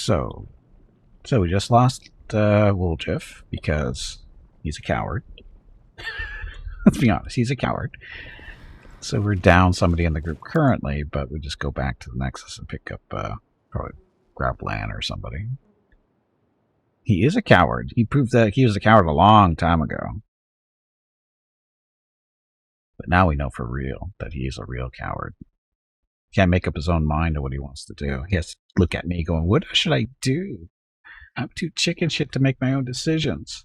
So we just lost Wooljeff because he's a coward. Let's be honest, he's a coward. So we're down somebody in the group currently, but we just go back to the Nexus and pick up, probably grab Lan or somebody. He is a coward. He proved that he was a coward a long time ago. But now we know for real that he is a real coward. He can't make up his own mind on what he wants to do. He has to look at me going, what should I do? I'm too chicken shit to make my own decisions.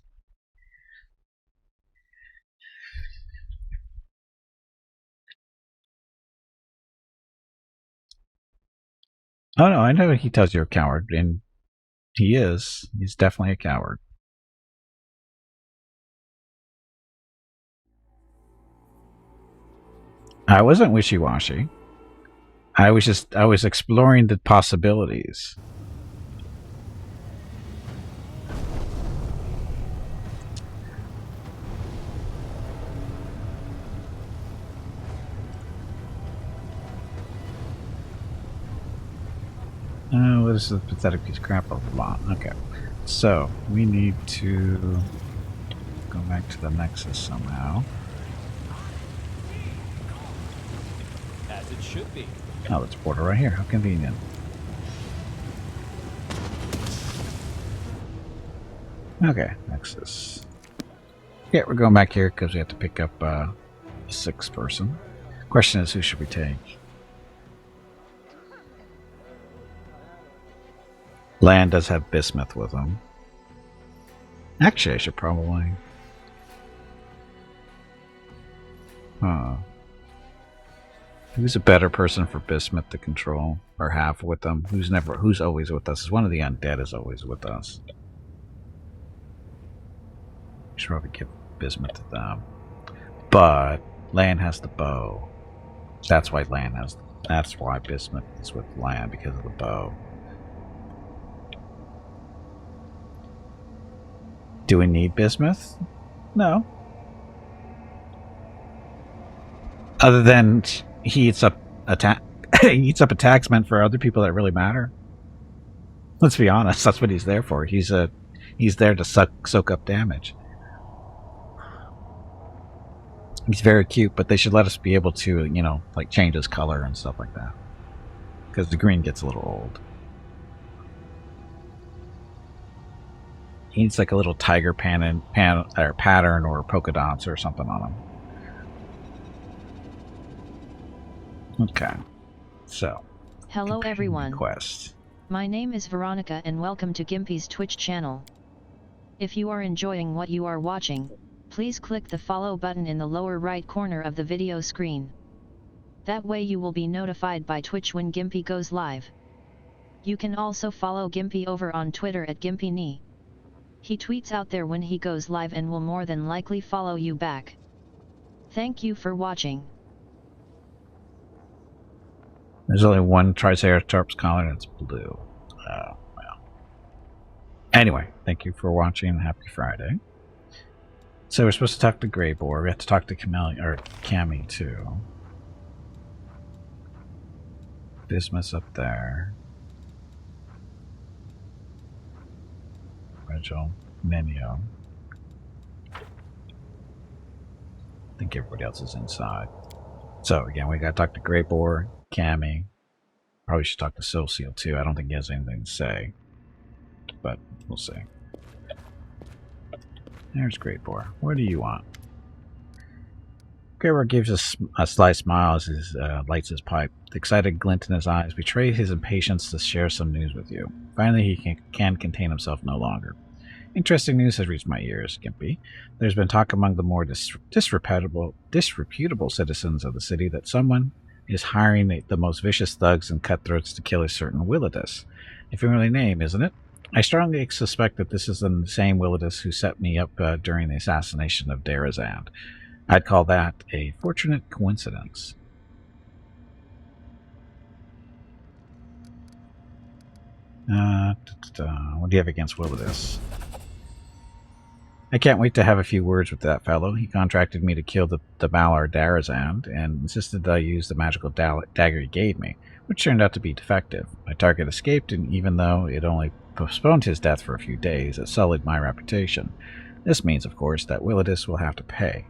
Oh no, I know he tells you're a coward, and he is. He's definitely a coward. I wasn't wishy-washy. I was exploring the possibilities. Oh, this is a pathetic piece of crap of a lot. Okay. So, we need to go back to the Nexus somehow. As it should be. Oh, there's a portal right here. How convenient. Okay, Nexus. Yeah, we're going back here because we have to pick up a 6th person. Question is, who should we take? Lan does have bismuth with him. Actually, I should probably... Who's a better person for bismuth to control or have with them? Who's always with us? One of the undead is always with us. We should probably give bismuth to them. But Lan has the bow. That's why bismuth is with Lan, because of the bow. Do we need bismuth? No. Other than he eats up attacks meant for other people that really matter. Let's be honest, that's what he's there for. He's there to soak up damage. He's very cute, but they should let us be able to, you know, like change his color and stuff like that. Because the green gets a little old. He needs like a little tiger pattern or polka dots or something on him. Okay, so. Hello everyone. Quest. My name is Veronica and welcome to Gimpy's Twitch channel. If you are enjoying what you are watching, please click the follow button in the lower right corner of the video screen. That way you will be notified by Twitch when Gimpy goes live. You can also follow Gimpy over on Twitter at GimpyKnee. He tweets out there when he goes live and will more than likely follow you back. Thank you for watching. There's only one Triceratops color and it's blue. Oh, well. Anyway, thank you for watching. Happy Friday. So we're supposed to talk to Greyboar. We have to talk to Cammy too. Bismuth's up there. Rachel, Nenio. I think everybody else is inside. So again, we gotta talk to Greyboar, Cammy. Probably should talk to Silseal too. I don't think he has anything to say, but we'll see. There's Greyboar. What do you want? Greyboar gives us a slight smile as he lights his pipe. The excited glint in his eyes betrays his impatience to share some news with you. Finally, he can contain himself no longer. Interesting news has reached my ears, Gimpy. There's been talk among the more disreputable citizens of the city that someone is hiring the most vicious thugs and cutthroats to kill a certain Willidus. A familiar name, isn't it? I strongly suspect that this is the same Willidus who set me up during the assassination of Darazand. I'd call that a fortunate coincidence. What do you have against Willidus? I can't wait to have a few words with that fellow. He contracted me to kill the Malar Darazand and insisted that I use the magical dagger he gave me, which turned out to be defective. My target escaped, and even though it only postponed his death for a few days, it sullied my reputation. This means, of course, that Willidus will have to pay.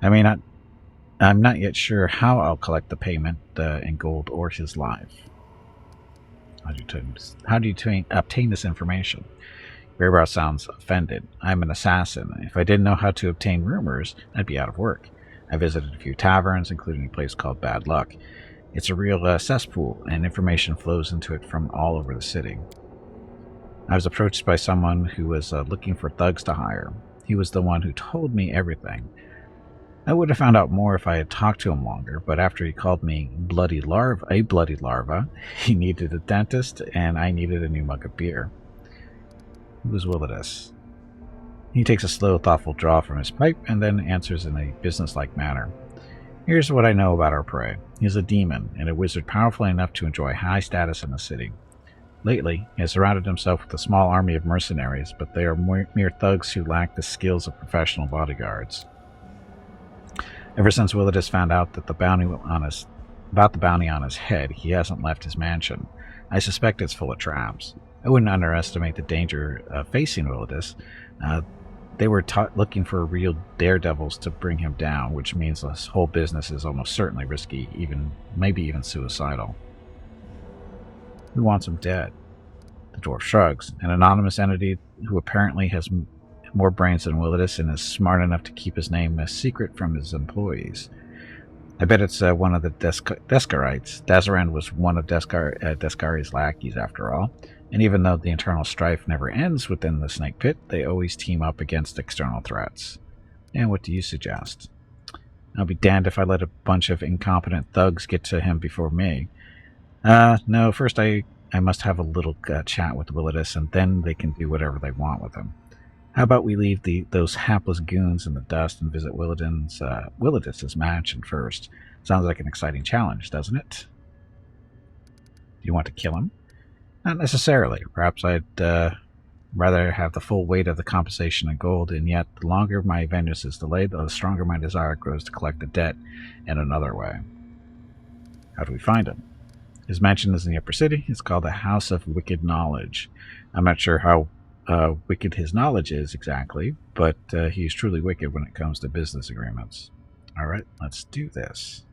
I'm not yet sure how I'll collect the payment in gold or his life. How do you obtain this information? Greybow sounds offended. I'm an assassin. If I didn't know how to obtain rumors, I'd be out of work. I visited a few taverns, including a place called Bad Luck. It's a real cesspool, and information flows into it from all over the city. I was approached by someone who was looking for thugs to hire. He was the one who told me everything. I would have found out more if I had talked to him longer, but after he called me a bloody larva, he needed a dentist, and I needed a new mug of beer. Who was Willidus? He takes a slow, thoughtful draw from his pipe and then answers in a businesslike manner. Here's what I know about our prey. He's a demon, and a wizard powerful enough to enjoy high status in the city. Lately, he has surrounded himself with a small army of mercenaries, but they are mere thugs who lack the skills of professional bodyguards. Ever since Willidus found out that about the bounty on his head, he hasn't left his mansion. I suspect it's full of traps. I wouldn't underestimate the danger facing Willidus. They were looking for real daredevils to bring him down, which means this whole business is almost certainly risky, maybe even suicidal. Who wants him dead? The dwarf shrugs. An anonymous entity who apparently has more brains than Willidus and is smart enough to keep his name a secret from his employees. I bet it's one of the Deskarites. Dazarand was one of Deskari's lackeys, after all. And even though the internal strife never ends within the Snake Pit, they always team up against external threats. And what do you suggest? I'll be damned if I let a bunch of incompetent thugs get to him before me. No, first I must have a little chat with Willidus, and then they can do whatever they want with him. How about we leave those hapless goons in the dust and visit Willidus's mansion first? Sounds like an exciting challenge, doesn't it? Do you want to kill him? Not necessarily. Perhaps I'd rather have the full weight of the compensation in gold, and yet the longer my vengeance is delayed, the stronger my desire grows to collect the debt in another way. How do we find him? His mansion is in the upper city. It's called the House of Wicked Knowledge. I'm not sure how wicked his knowledge is exactly, but he's truly wicked when it comes to business agreements. Alright, let's do this.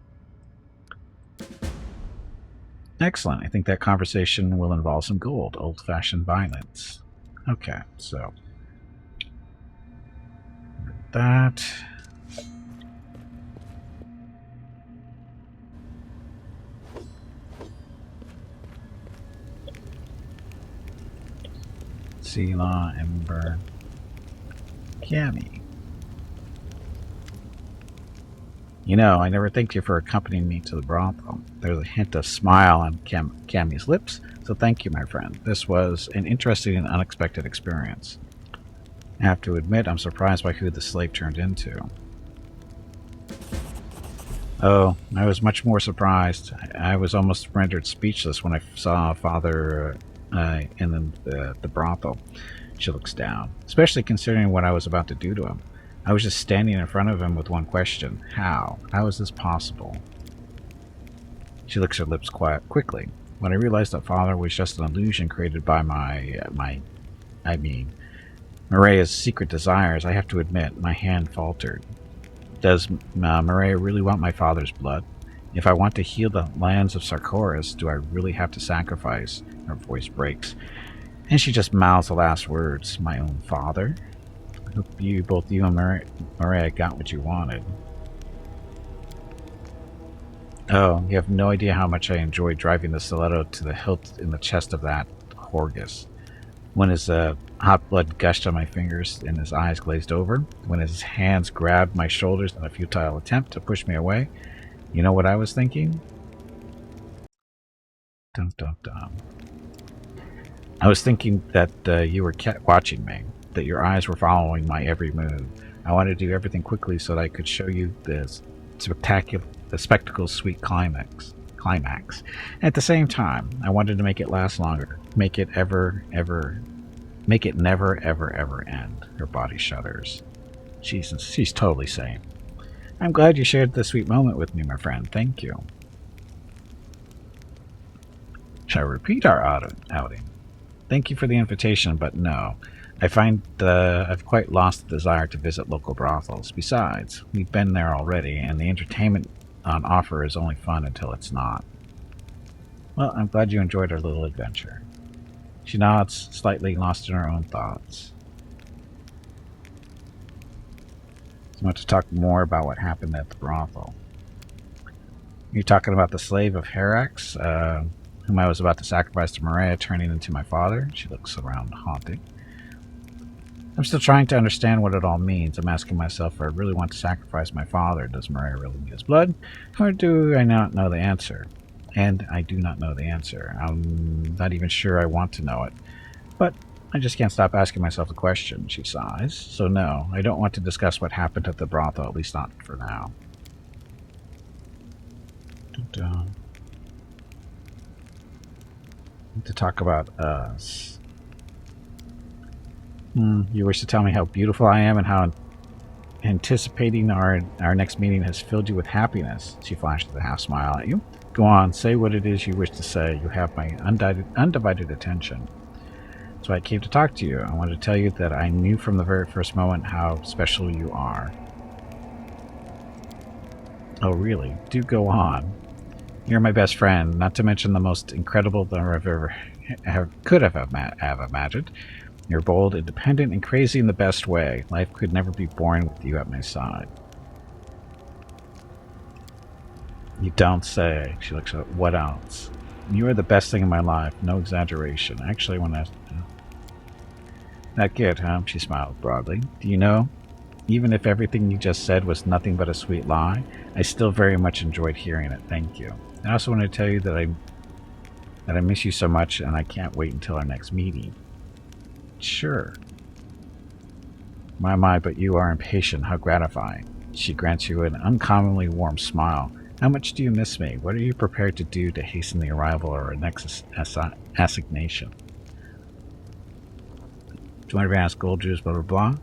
Excellent. I think that conversation will involve some gold. Old-fashioned violence. Okay, so that. Selah, Ember, Cammy. You know, I never thanked you for accompanying me to the brothel. There's a hint of smile on Cammy's lips, so thank you, my friend. This was an interesting and unexpected experience. I have to admit, I'm surprised by who the slave turned into. Oh, I was much more surprised. I was almost rendered speechless when I saw Father in the brothel. She looks down, especially considering what I was about to do to him. I was just standing in front of him with one question. How? How is this possible? She licks her lips quickly. When I realized that Father was just an illusion created by Mirea's secret desires, I have to admit, my hand faltered. Does Mirea really want my father's blood? If I want to heal the lands of Sarkoris, do I really have to sacrifice? Her voice breaks, and she just mouths the last words. My own father? I hope both you and Mirea got what you wanted. Oh, you have no idea how much I enjoyed driving the stiletto to the hilt in the chest of that Horgus. When his hot blood gushed on my fingers and his eyes glazed over, when his hands grabbed my shoulders in a futile attempt to push me away, you know what I was thinking? Dum dum dum. I was thinking that you were watching me, that your eyes were following my every move. I wanted to do everything quickly so that I could show you the spectacle's sweet climax. At the same time, I wanted to make it last longer, make it ever Make it never, ever, ever end. Her body shudders. She's totally sane. I'm glad you shared this sweet moment with me, my friend. Thank you. Shall I repeat our outing? Thank you for the invitation, but no. I find I've quite lost the desire to visit local brothels. Besides, we've been there already, and the entertainment on offer is only fun until it's not. Well, I'm glad you enjoyed our little adventure. She nods, slightly lost in her own thoughts. I want to talk more about what happened at the brothel. You're talking about the slave of Herax, whom I was about to sacrifice to Maria, turning into my father? She looks around, haunted. I'm still trying to understand what it all means. I'm asking myself if I really want to sacrifice my father. Does Maria really need his blood? Or do I not know the answer? And I do not know the answer. I'm not even sure I want to know it. But I just can't stop asking myself the question, she sighs. So no, I don't want to discuss what happened at the brothel, at least not for now. To talk about us. You wish to tell me how beautiful I am and how anticipating our next meeting has filled you with happiness. She flashed a half smile at you. Go on, say what it is you wish to say. You have my undivided attention. So I came to talk to you. I wanted to tell you that I knew from the very first moment how special you are. Oh, really? Do go on. You're my best friend, not to mention the most incredible that I've ever could have imagined. You're bold, independent, and crazy in the best way. Life could never be boring with you at my side. You don't say. She looks at what else? You are the best thing in my life. No exaggeration. Actually, when I... That good, huh? She smiled broadly. Do you know, even if everything you just said was nothing but a sweet lie, I still very much enjoyed hearing it. Thank you. I also want to tell you that I miss you so much, and I can't wait until our next meeting. Sure. My, but you are impatient. How gratifying. She grants you an uncommonly warm smile. How much do you miss me? What are you prepared to do to hasten the arrival of our next assignation? Do you want to ask Gold Juice, blah, blah, blah?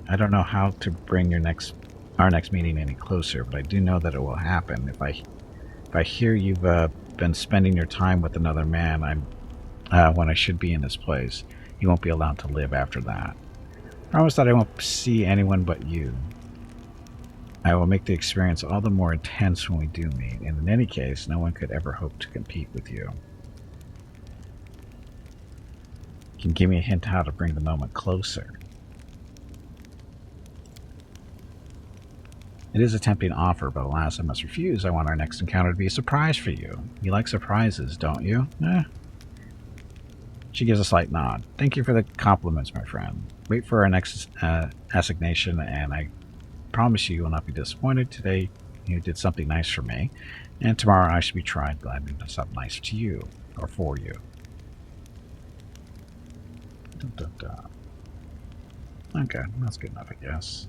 I don't know how to bring our next meeting any closer, but I do know that it will happen. If I hear you've been spending your time with another man, when I should be in this place, you won't be allowed to live after that. I promise that I won't see anyone but you. I will make the experience all the more intense when we do meet, and in any case, no one could ever hope to compete with you. Can you give me a hint how to bring the moment closer? It is a tempting offer, but alas, I must refuse. I want our next encounter to be a surprise for you. You like surprises, don't you? She gives a slight nod. Thank you for the compliments, my friend. Wait for our next assignation, and I promise you will not be disappointed. Today, you did something nice for me, and tomorrow I should be trying glad to do something nice to you, or for you. Okay, that's good enough, I guess.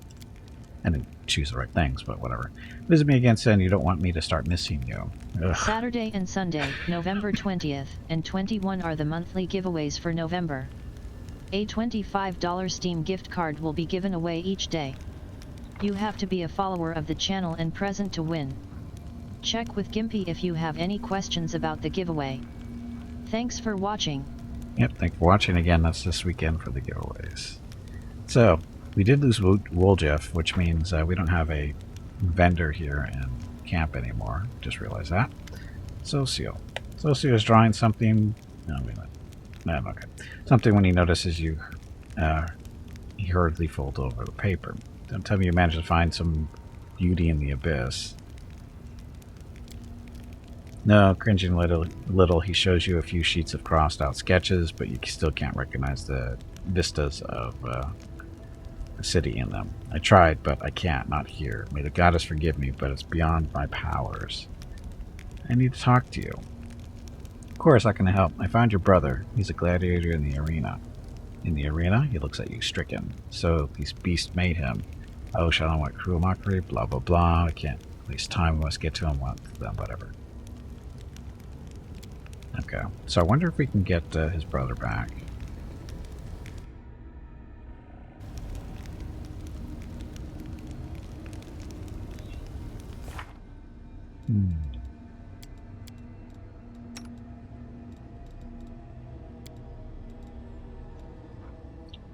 I didn't choose the right things, but whatever. Visit me again soon. You don't want me to start missing you. Ugh. Saturday and Sunday, November 20th and 21 are the monthly giveaways for November. A $25 Steam gift card will be given away each day. You have to be a follower of the channel and present to win. Check with Gimpy if you have any questions about the giveaway. Thanks for watching. Yep, thanks for watching again. That's this weekend for the giveaways. So, we did lose Wooljeff, which means we don't have a vendor here in camp anymore. Just realized that. Socio. Socio is drawing something. No, wait a minute. No, okay. Something when he notices you. He hurriedly folds over the paper. Don't tell me you managed to find some beauty in the abyss. No, cringing little, he shows you a few sheets of crossed out sketches, but you still can't recognize the vistas of the city in them. I tried, but I can't, not here. May the goddess forgive me, but it's beyond my powers. I need to talk to you. Of course, I can help. I found your brother. He's a gladiator in the arena. In the arena? He looks at you, stricken. So, these beasts made him. Oh, shall I want cruel mockery? Blah, blah, blah. I can't waste time. We must get to him. Whatever. Okay. So, I wonder if we can get his brother back. Hmm.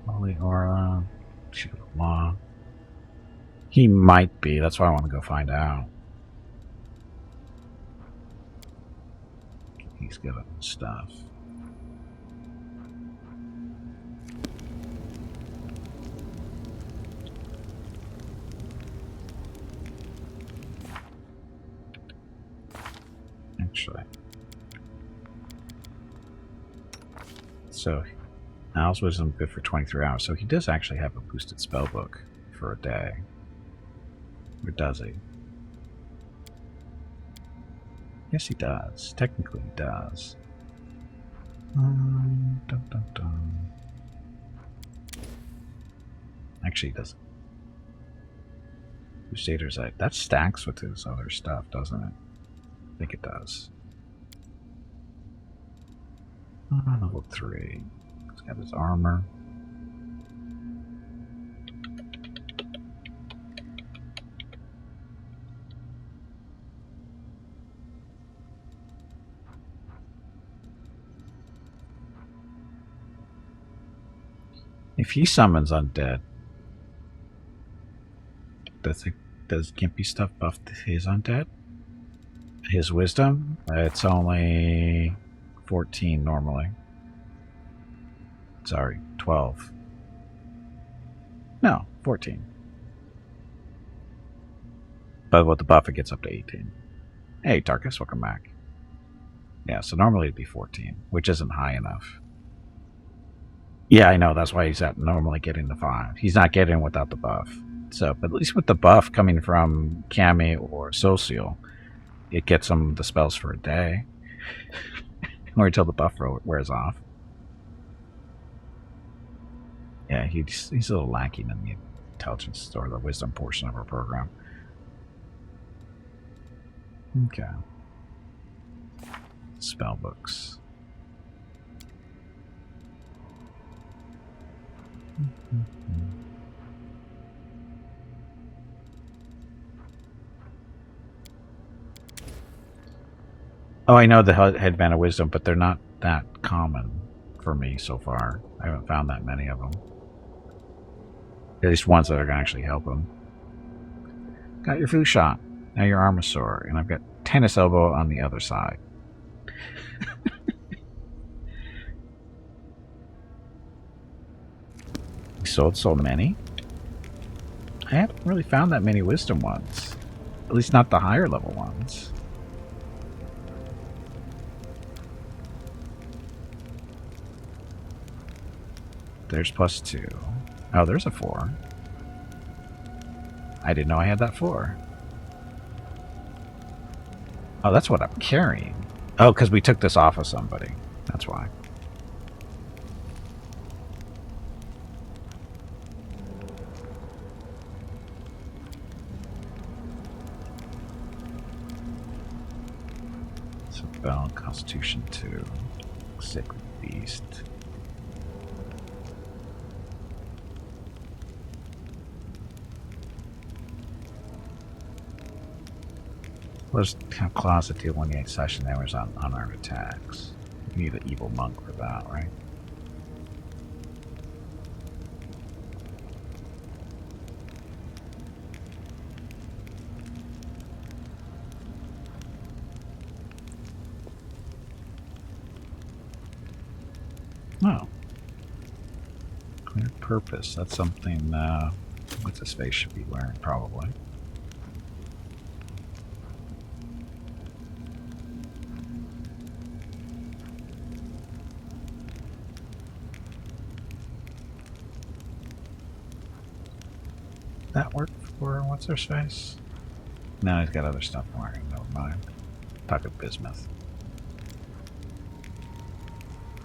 Holy Aura. Shoot of Law. He might be. That's why I want to go find out. He's good at stuff. Actually. So, Owl's Wisdom good for 23 hours. So he does actually have a boosted spellbook for a day. Or does he? Yes, he does. Technically, he does. Dun, dun, dun. Actually, he doesn't. Crusader's Eye. That stacks with his other stuff, doesn't it? I think it does. Level 3. He's got his armor. If he summons undead, does Gimpy stuff buff his undead? His wisdom? It's only 14 normally. Sorry, 12. No, 14. But with the buff, it gets up to 18. Hey, Darkus, welcome back. Yeah, so normally it'd be 14, which isn't high enough. Yeah, I know. That's why he's at normally getting the 5. He's not getting without the buff. So, but at least with the buff coming from Cami or Social, it gets him the spells for a day. Or until the buff wears off. Yeah, he's a little lacking in the intelligence or the wisdom portion of our program. Okay. Spell books. Oh, I know the headband of wisdom, but they're not that common for me so far. I haven't found that many of them. At least ones that are going to actually help him. Got your flu shot. Now your arm is sore, and I've got tennis elbow on the other side. We sold so many? I haven't really found that many wisdom ones. At least not the higher level ones. There's +2. Oh, there's a 4. I didn't know I had that 4. Oh, that's what I'm carrying. Oh, because we took this off of somebody. That's why. So, Bell, Constitution 2. Sacred Beast. Let's have claws that deal 1d8 slashing damage on unarmed attacks. You need an evil monk for that, right? Oh. Clear purpose. That's something, what's his face should be wearing, probably. That work for what's her face? No, he's got other stuff wearing. Never mind. Talk of bismuth.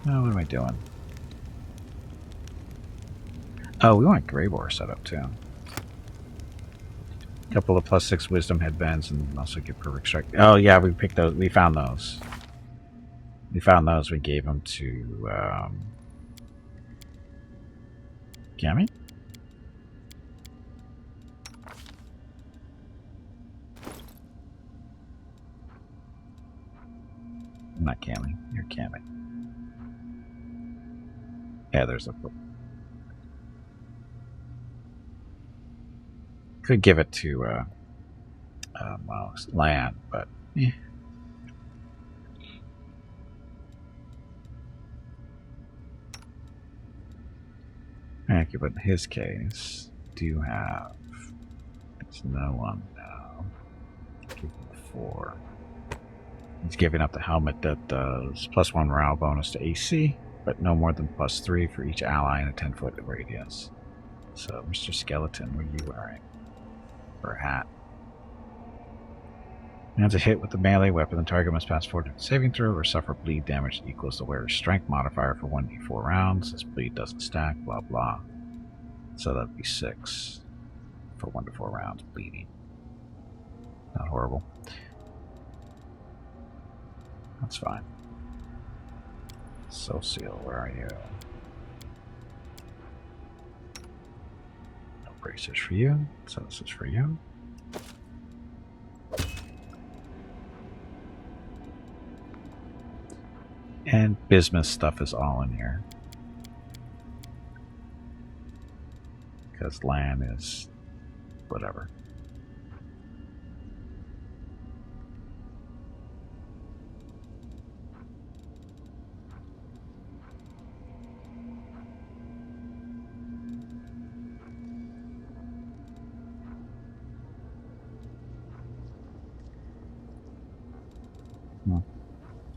Oh, what am I doing? Oh, we want Greybore set up too. A couple of +6 wisdom headbands and also get perfect strike. Oh yeah, we picked those. We found those. We found those. We gave them to Cammy. not camming. You're camming. Yeah, there's a... Could give it to well, land, but yeah. Okay, but in his case, do you have... There's no one now. Give him 4. He's giving up the helmet that does +1 morale bonus to AC, but no more than +3 for each ally in a 10-foot radius. So, Mr. Skeleton, what are you wearing? For a hat. And a hit with the melee weapon, the target must pass fortitude saving throw or suffer bleed damage that equals the wearer's strength modifier for 1d4 rounds. This bleed doesn't stack, blah blah. So that'd be 6 for 1 to 4 rounds bleeding. Not horrible. That's fine. Social, where are you? No bracers for you, so this is for you. And bismuth stuff is all in here. Because land is whatever.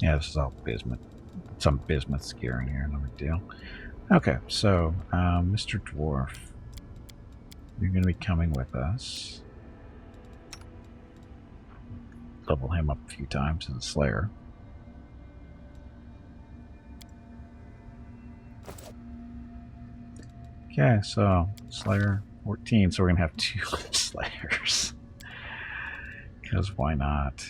Yeah, this is all bismuth. Some bismuth gear in here, no big deal. Okay, so Mr. Dwarf, you're going to be coming with us. Level him up a few times as a Slayer. Okay, so Slayer 14, so we're going to have 2 Slayers. Because why not?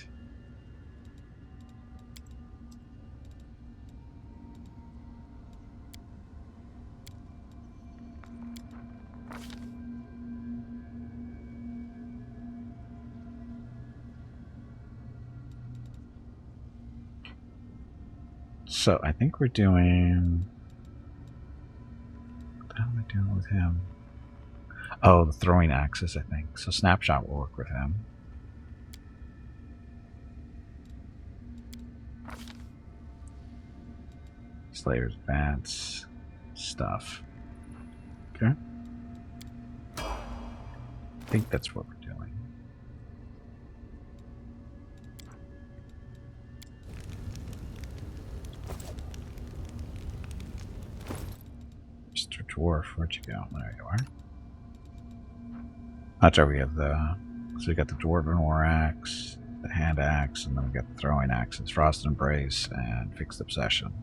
So I think we're doing... What the hell am I doing with him? Oh, the throwing axes, I think. So Snapshot will work with him. Slayer's Advance stuff. Okay. I think that's what we're doing. Mr. Dwarf, where'd you go? There you are. That's right, we have the... So we got the Dwarven War Axe, the Hand Axe, and then we got the Throwing Axes, Frost Embrace, and Fixed Obsession.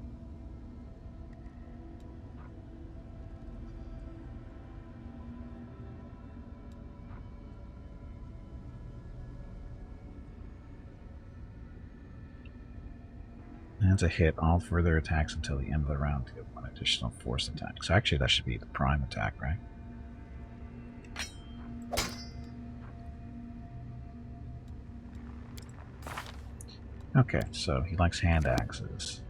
That's a hit. All further attacks until the end of the round to get 1 additional force attack. So actually that should be the prime attack, right? Okay, so he likes hand axes.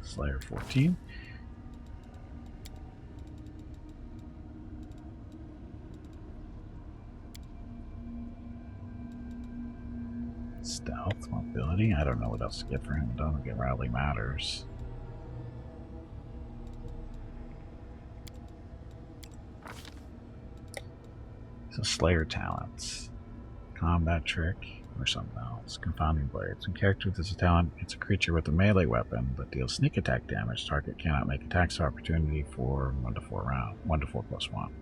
Slayer 14. Stealth, mobility. I don't know what else to get for him. Don't get Rally matters. So Slayer talents. Combat trick or something else. Confounding blades. When character with this talent hits a creature with a melee weapon that deals sneak attack damage, target cannot make attacks of opportunity for 1 to 4 round. 1 to 4 plus 1.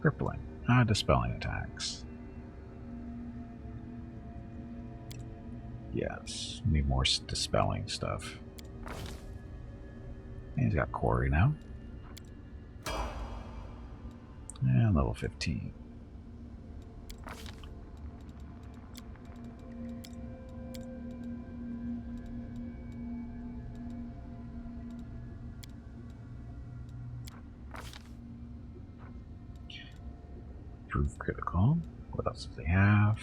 Crippling. Dispelling attacks. Yes, need more dispelling stuff. And he's got Quarry now. And level 15. Prove critical. What else do they have?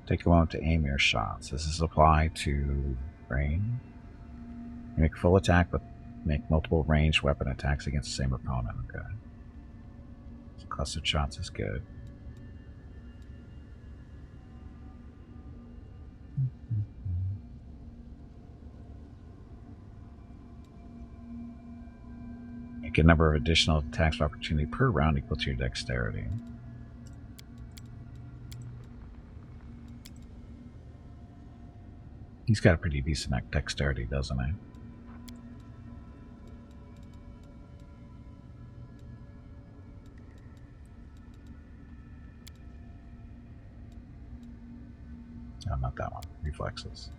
Take a moment to aim your shots. This is applied to brain. You make a full attack, but make multiple ranged weapon attacks against the same opponent. Okay. So clustered shots is good. Make a number of additional attacks of opportunity per round equal to your dexterity. He's got a pretty decent dexterity, doesn't he? No, not that one. Reflexes.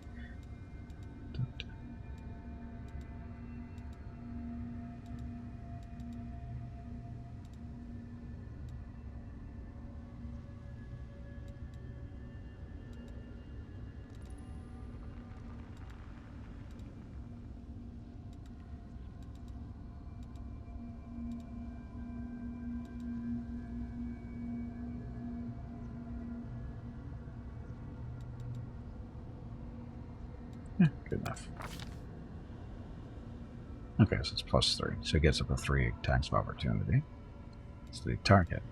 Yeah, good enough. Okay, so it's +3. So he gets up to 3 attacks of opportunity. It's the target.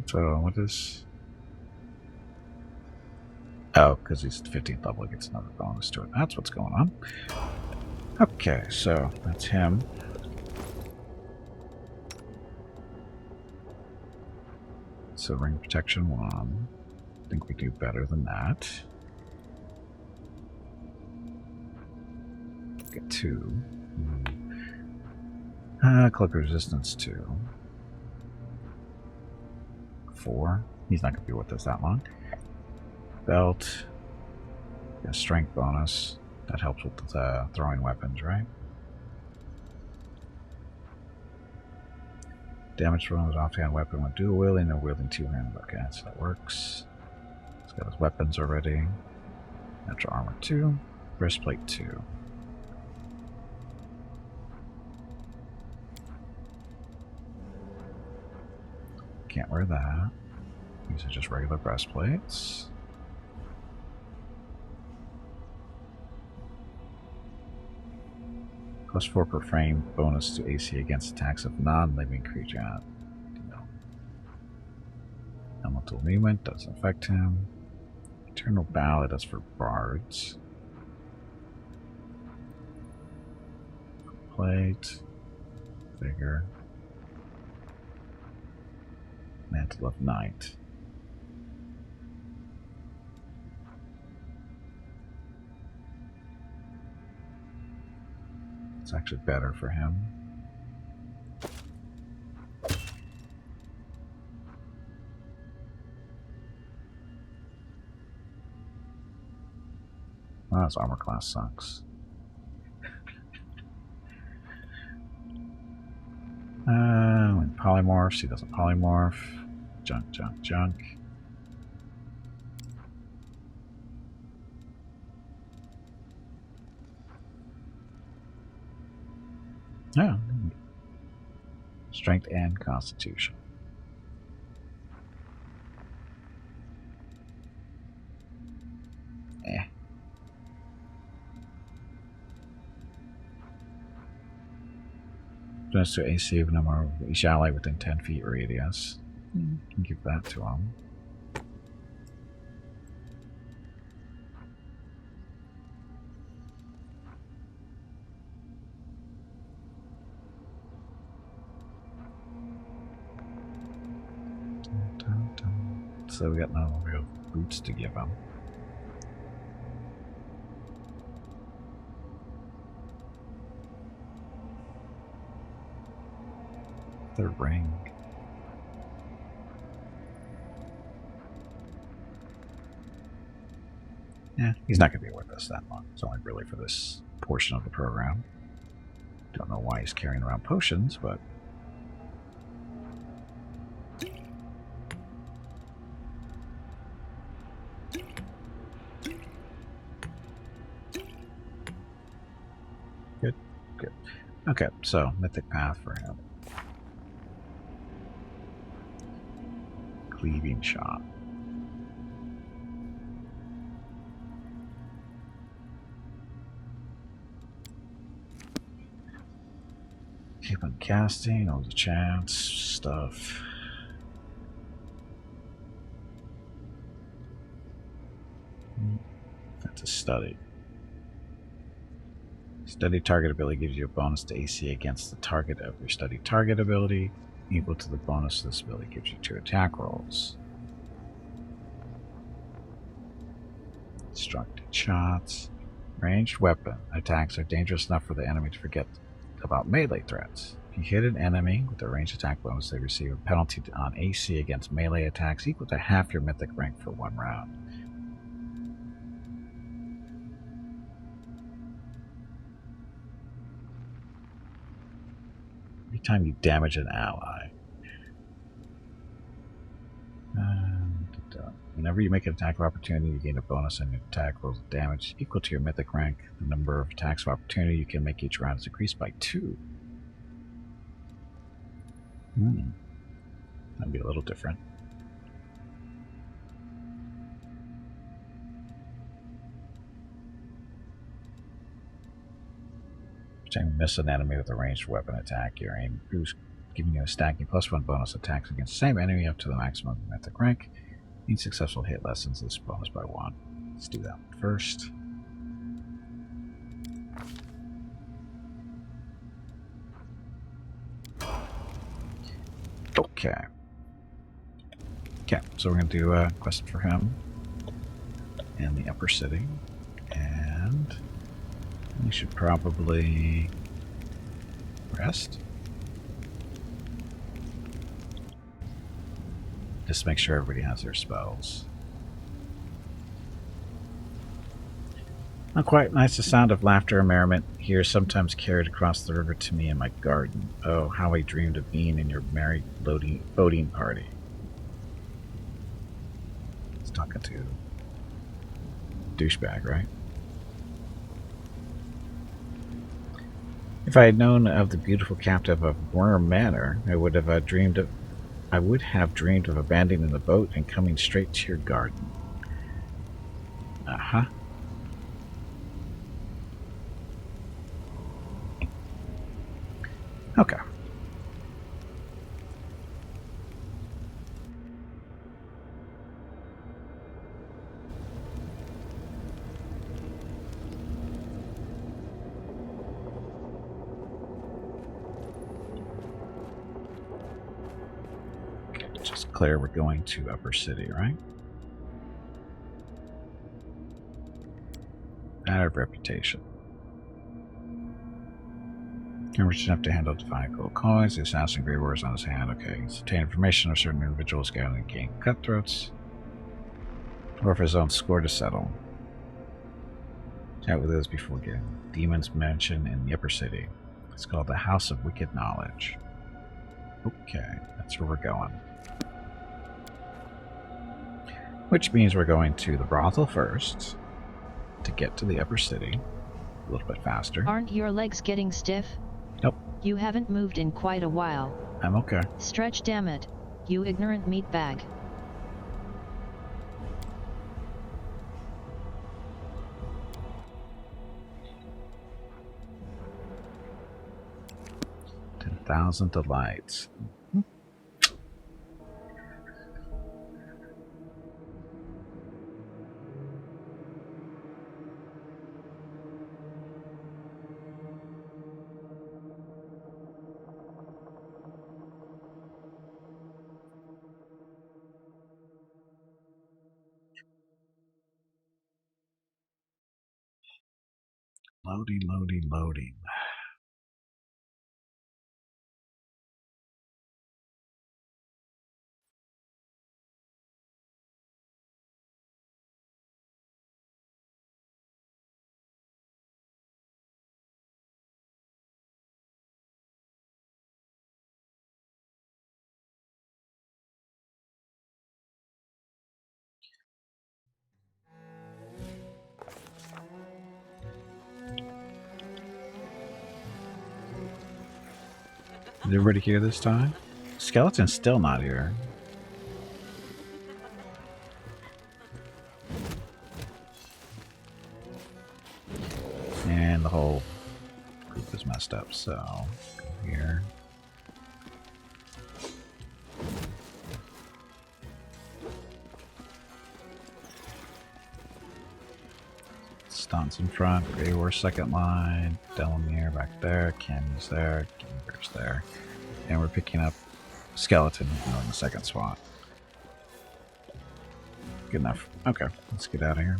So what is... Oh, because he's 15th level, he gets another bonus to it. That's what's going on. Okay, so that's him. So ring protection 1. I think we do better than that. Get 2. Cloak resistance 2. 4. He's not going to be with us that long. Belt. Got a strength bonus. That helps with throwing weapons, right? Damage thrown with offhand weapon when dual wielding or wielding two-handed. Okay, so that works. He's got his weapons already. Natural armor 2. Breastplate 2. Can't wear that. These are just regular breastplates. +4 per frame bonus to AC against attacks of non-living creature. Elemental movement doesn't affect him. Eternal Ballad, that's for bards. Plate. Vigor. Mantle of Night. It's actually better for him. Well, his armor class sucks. When polymorphs, he doesn't polymorph. Junk, junk, junk. Yeah. Strength and Constitution. Eh. Just to AC of number of each ally within 10 feet radius. Can give that to him. So we got no real boots to give him. The ring. Yeah, he's not going to be with us that long. It's only really for this portion of the program. Don't know why he's carrying around potions, but... Good, good. Okay, so mythic path for him. Cleaving shot. Keep on casting, all the chance stuff. That's a study. Study target ability gives you a bonus to AC against the target of your study target ability, equal to the bonus this ability gives you 2 attack rolls. Destructive shots. Ranged weapon attacks are dangerous enough for the enemy to forget about melee threats. If you hit an enemy with a ranged attack bonus, they receive a penalty on AC against melee attacks equal to half your mythic rank for 1 round. Every time you damage an ally. Whenever you make an attack of opportunity, you gain a bonus on your attack rolls of damage equal to your mythic rank. The number of attacks of opportunity you can make each round is increased by 2. That'd be a little different. Each time you miss an enemy with a ranged weapon attack, your aim boost, giving you a stacking +1 bonus attacks against the same enemy up to the maximum mythic rank. Each successful hit lessens this bonus by 1. Let's do that one first. Okay. Okay, so we're going to do a quest for him in the upper city. And we should probably rest. Just make sure everybody has their spells. Not quite nice, the sound of laughter and merriment here sometimes carried across the river to me in my garden. Oh, how I dreamed of being in your merry boating party. It's talking to douchebag, right? If I had known of the beautiful captive of Worm Manor, I would have dreamed of abandoning the boat and coming straight to your garden. Uh-huh. Okay. Just clear, we're going to Upper City, right? Matter of reputation. You're rich enough to handle divine gold coins. The assassin gray wars on his hand. Okay, he's obtained information of certain individuals gathering gang cutthroats. Or for his own score to settle. Chat with those before getting demons mentioned in the Upper City. It's called the House of Wicked Knowledge. Okay, that's where we're going. Which means we're going to the brothel first to get to the Upper City a little bit faster. Aren't your legs getting stiff? Nope. You haven't moved in quite a while. I'm okay. Stretch, damn it, you ignorant meatbag. $10,000 delights. Loading, loading, loading. Is everybody here this time? Skeleton's still not here. And the whole group is messed up, so go here. Stunts in front, Grey War second line, Delamere back there, Cannon's there, Gamber's there. And we're picking up Skeleton in the second spot. Good enough. Okay, let's get out of here.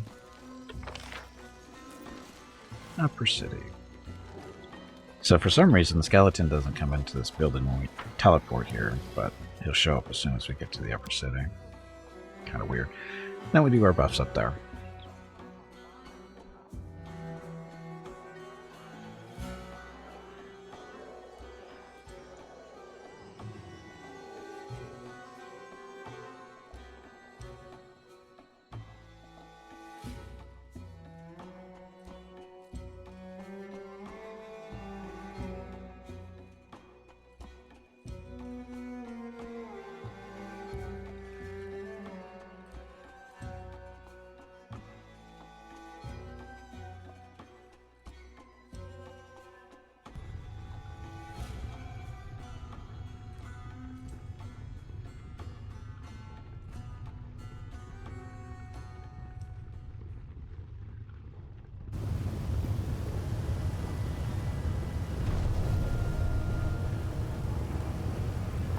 Upper City. So for some reason, the Skeleton doesn't come into this building when we teleport here, but he'll show up as soon as we get to the Upper City. Kind of weird. Then we do our buffs up there.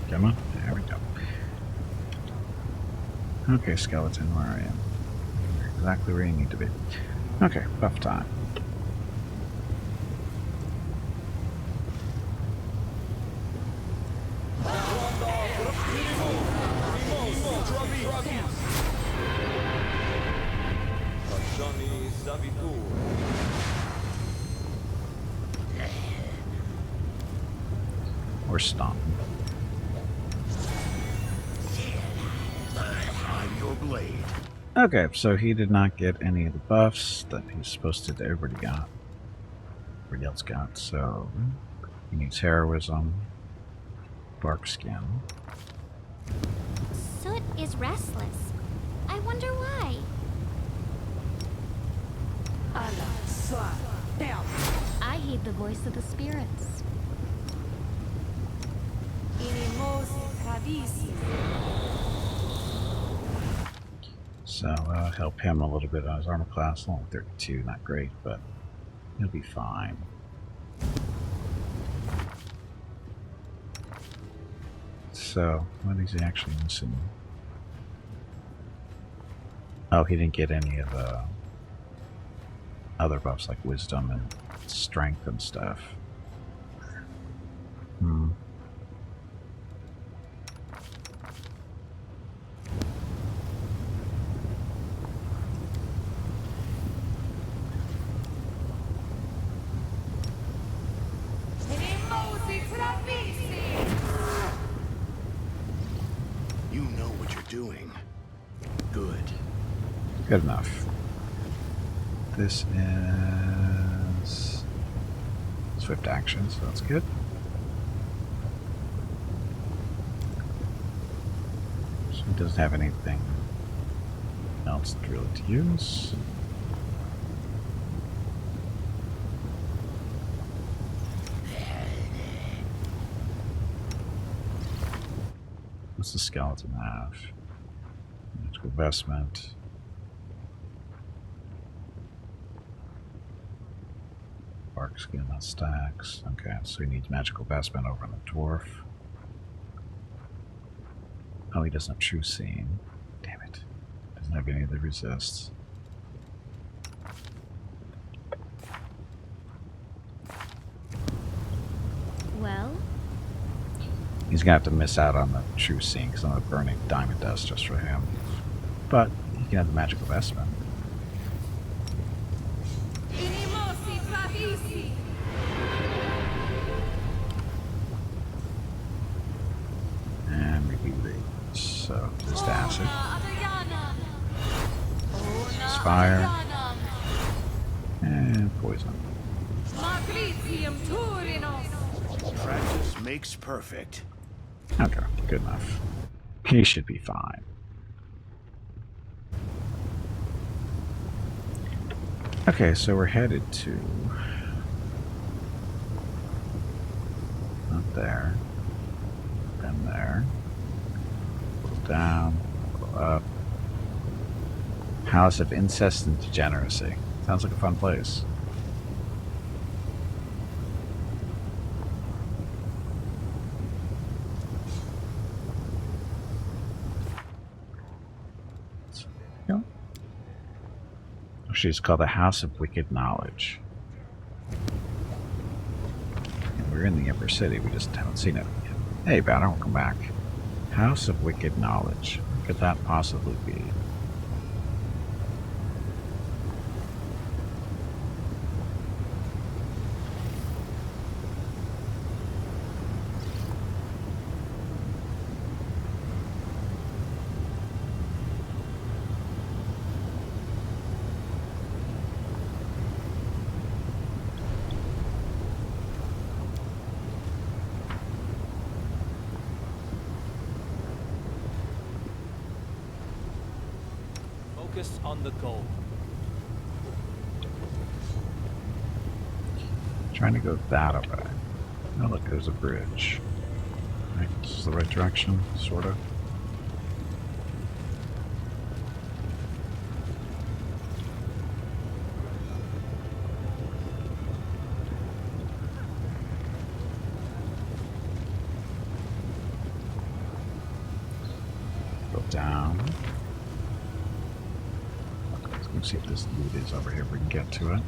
Come on. There we go. Okay, Skeleton, where are you? You're exactly where you need to be. Okay, buff time. Or stomp. Okay, so he did not get any of the buffs that he's supposed to. Everybody got. Everybody else got. So he needs heroism, bark skin. Soot is restless. I wonder why. I heed the voice of the spirits. So help him a little bit on his armor class. Only 32, not great, but he'll be fine. So what is he actually missing? Oh, he didn't get any of the other buffs like wisdom and strength and stuff. You know what you're doing. Good. Good enough. This is swift action, so that's good. So he doesn't have anything else really to use. What's the skeleton have? Magical vestment. Bark skin that stacks. Okay, so he needs magical vestment over on the dwarf. Oh, he doesn't have true seeing. Damn it. Doesn't have any of the resists. Well, He's gonna have to miss out on the true seeing because I'm gonna burning diamond dust just for him. But he can have the magical vestment. And maybe rage. So just acid. Fire. And poison. Practice makes perfect. Okay, good enough. He should be fine. Okay, so we're headed to... Not there. Then there. Go down. Go up. House of Incest and Degeneracy. Sounds like a fun place. Go. She's called the House of Wicked Knowledge. And we're in the Emperor City, we just haven't seen it yet. Hey, Banner, welcome back. House of Wicked Knowledge. What could that possibly be? Focus on the goal. Trying to go that way. Oh, look, there's a bridge. Right, this is the right direction, sort of. Go down. Let's see if this loot is over here if we can get to it.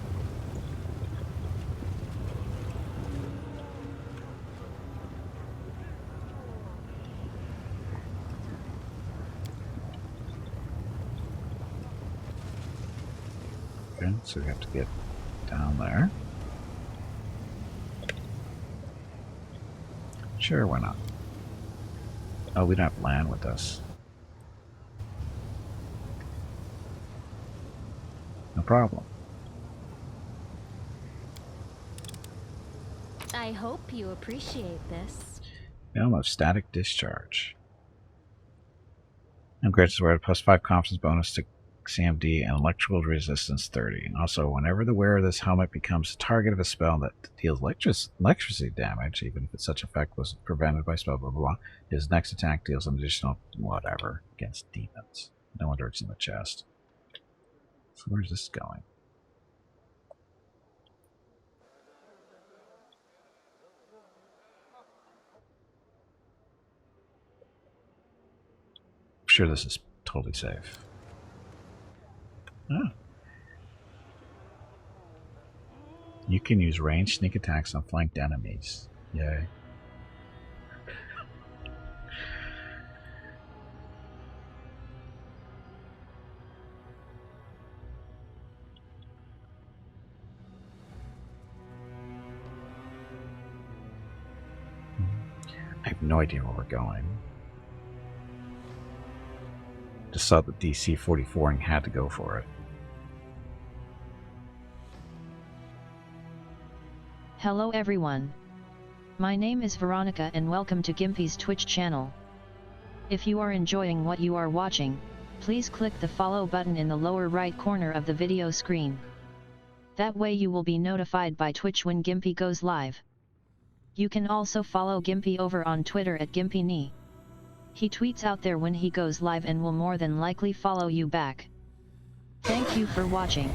Okay, so we have to get down there. Sure, why not? Oh, we don't have land with us. No problem. I hope you appreciate this. Elm of Static Discharge. I'm granted to wear a +5 confidence bonus to CMD and electrical resistance 30. Also, whenever the wearer of this helmet becomes the target of a spell that deals electricity damage, even if such effect was prevented by spell, blah blah blah, his next attack deals an additional whatever against demons. No wonder it's in the chest. So where's this going? I'm sure this is totally safe. Oh. You can use ranged sneak attacks on flanked enemies. Yay. I have no idea where we're going. Just saw the DC 44 and had to go for it. Hello everyone. My name is Veronica and welcome to Gimpy's Twitch channel. If you are enjoying what you are watching, please click the follow button in the lower right corner of the video screen. That way you will be notified by Twitch when Gimpy goes live. You can also follow Gimpy over on Twitter at GimpyKnee. He tweets out there when he goes live and will more than likely follow you back. Thank you for watching.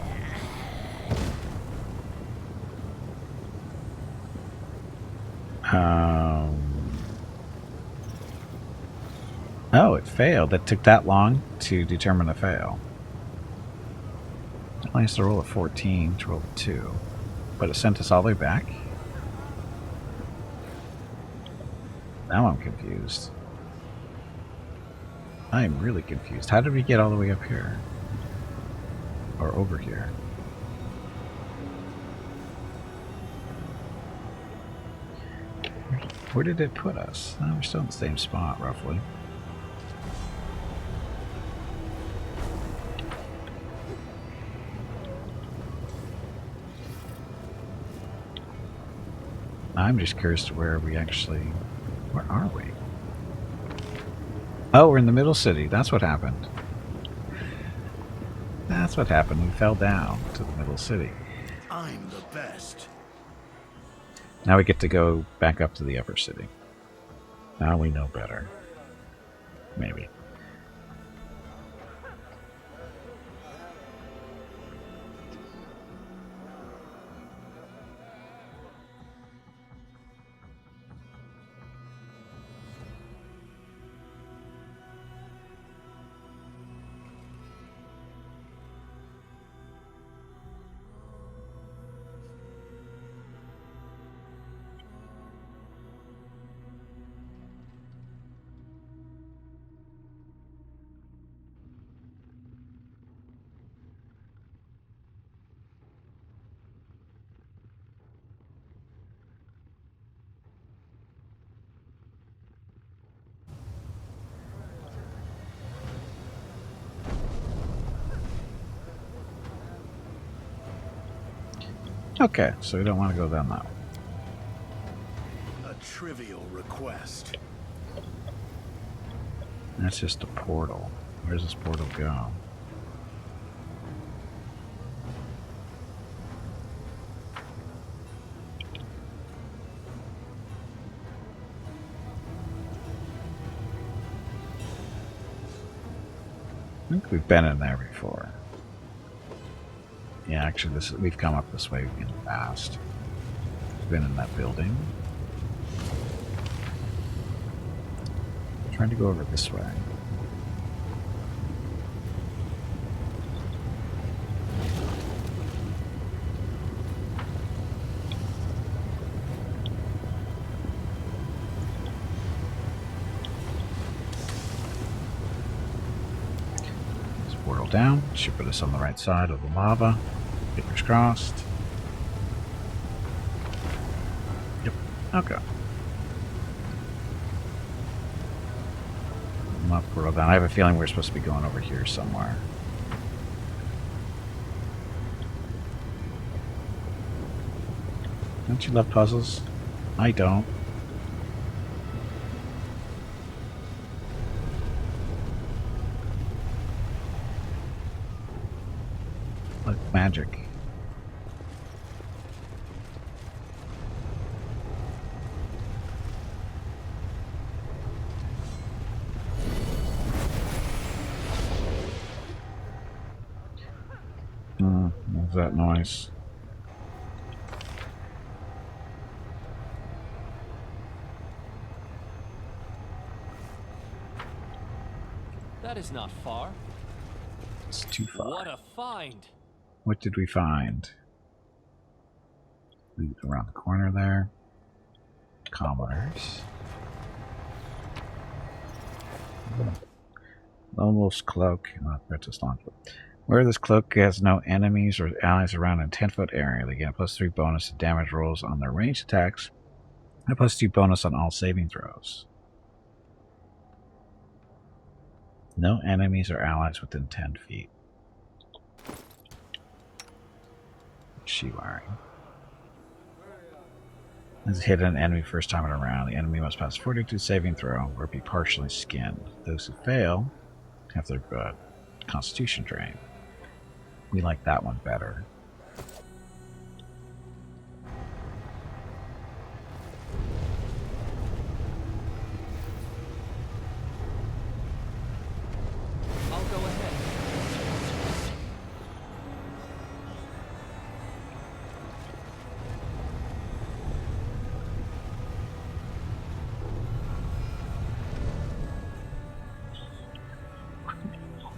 Oh, it failed. It took that long to determine a fail. I used to roll a 14 to roll a 2, but it sent us all the way back. Now I'm confused. I am really confused. How did we get all the way up here? Or over here? Where did it put us? Oh, we're still in the same spot, roughly. I'm just curious to where we actually... Where are we? Oh, we're in the middle city. That's what happened. That's what happened. We fell down to the middle city. I'm the best. Now we get to go back up to the upper city. Now we know better. Maybe. Okay, so we don't want to go down that way. A trivial request. That's just a portal. Where does this portal go? I think we've been in there before. Yeah, actually, we've come up this way in the past. We've been in that building. Trying to go over this way. Let's portal down. Should put us on the right side of the lava. Fingers crossed. Yep. Okay. Up, portal down. I have a feeling we're supposed to be going over here somewhere. Don't you love puzzles? I don't. Like magic. What's that noise? That is not far. It's too far. What a find! What did we find? Leave it around the corner there. Commoners. Lone Wolf's cloak. Purchase launch. Where this cloak has no enemies or allies around in a 10-foot area, they get a +3 bonus to damage rolls on their ranged attacks, and a +2 bonus on all saving throws. No enemies or allies within 10 feet. What's she wearing? As hit an enemy first time in a round, the enemy must pass a 42 saving throw or be partially skinned. Those who fail have their constitution drained. We like that one better. I'll go ahead.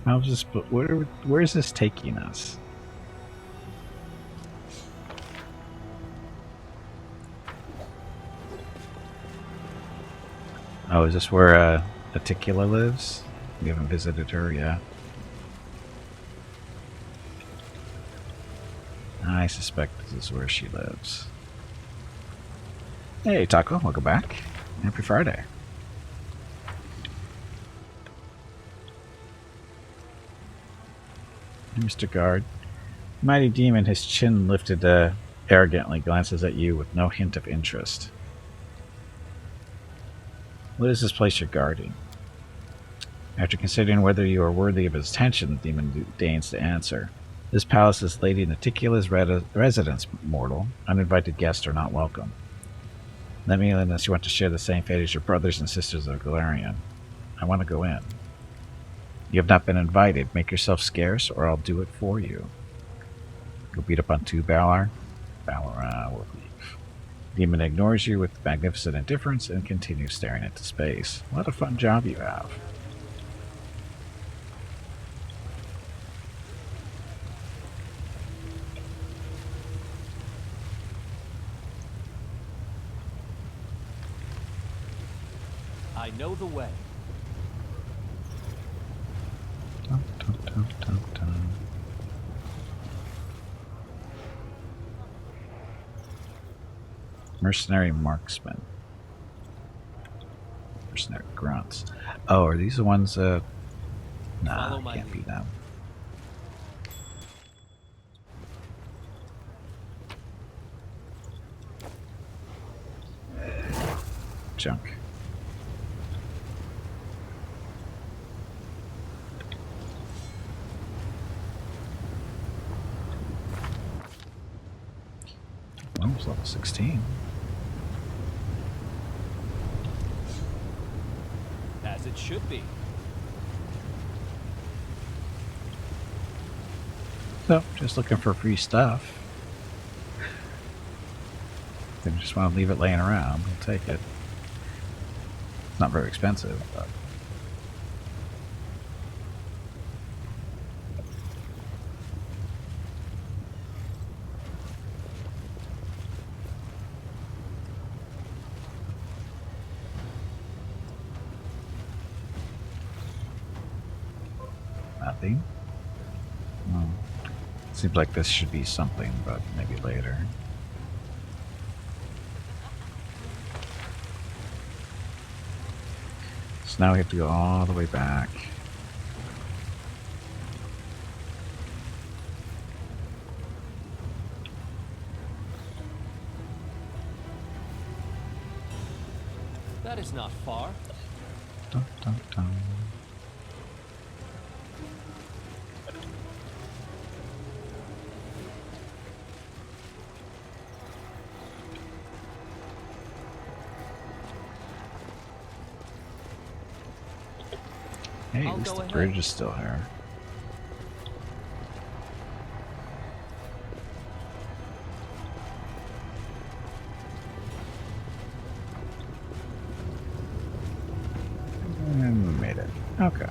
How's this? Where is this taking us? Oh, is this where Aticula lives? We haven't visited her yet. I suspect this is where she lives. Hey, Taco, welcome back. Happy Friday. Mr. Guard. Mighty demon, his chin lifted arrogantly glances at you with no hint of interest. What is this place you're guarding? After considering whether you are worthy of his attention, the demon deigns to answer. This palace is Lady Naticula's residence, mortal. Uninvited guests are not welcome. Let me in unless you want to share the same fate as your brothers and sisters of Galarian. I want to go in. You have not been invited. Make yourself scarce, or I'll do it for you. Go beat up on two Valar. Valar will leave. Demon ignores you with magnificent indifference and continues staring into space. What a fun job you have. I know the way. Dun, dun, dun, dun, dun. Mercenary marksman. Mercenary grunts. Oh, are these the ones that... Nah, Follow my can't be lead. them. Junk. Well, it's level 16. As it should be. So, just looking for free stuff. They just want to leave it laying around. We'll take it. It's not very expensive, but... Nothing. Seems like this should be something, but maybe later. So now we have to go all the way back. That is not far. Dun, dun, dun. Hey, I'll at least go the ahead. bridge is still here. And we made it. Okay.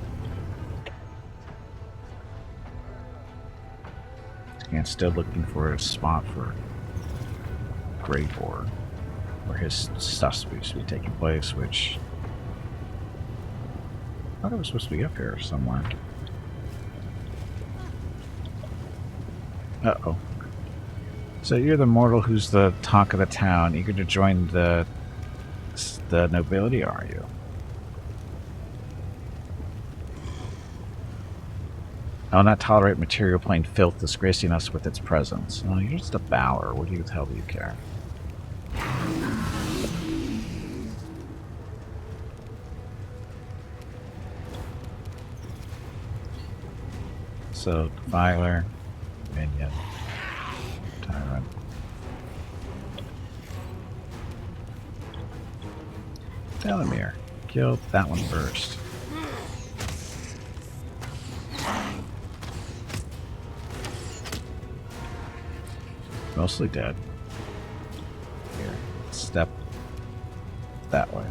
And still looking for a spot for Great War, where his stuff's supposed to be taking place, which I thought it was supposed to be up here somewhere. Uh-oh. So you're the mortal who's the talk of the town, eager to join the nobility, are you? I will not tolerate material plane filth disgracing us with its presence. Oh, you're just a Valar. What the hell do you care? So, Defiler, Minion, Tyrant. Telemere. Kill that one first. Mostly dead. Here, step that way.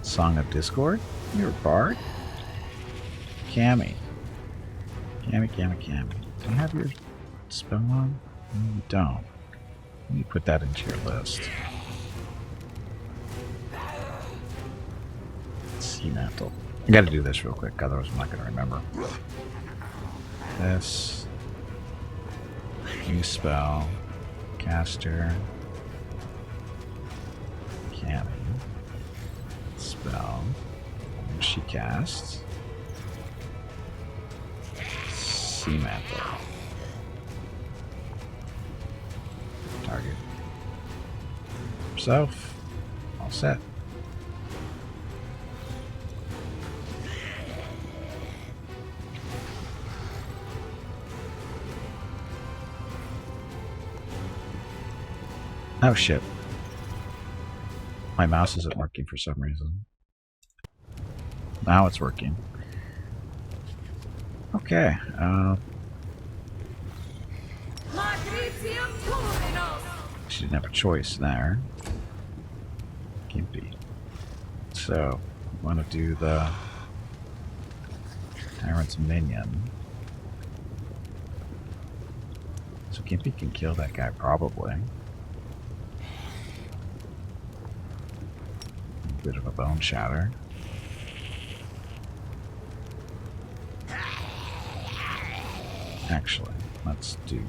Song of Discord? You're a bard? Cammy. Cammy. Do you have your spell on? No, you don't. You put that into your list. Sea mantle. I gotta do this real quick, otherwise I'm not gonna remember. This. New spell. Caster. Cammy. Spell. And she casts. Sea Mantle. Target. Himself. All set. Oh shit. My mouse isn't working for some reason. Now it's working. Okay. She didn't have a choice there. Gimpy. So, I want to do the Tyrant's Minion. So Gimpy can kill that guy probably. A bit of a Bone Shatter. Actually, let's do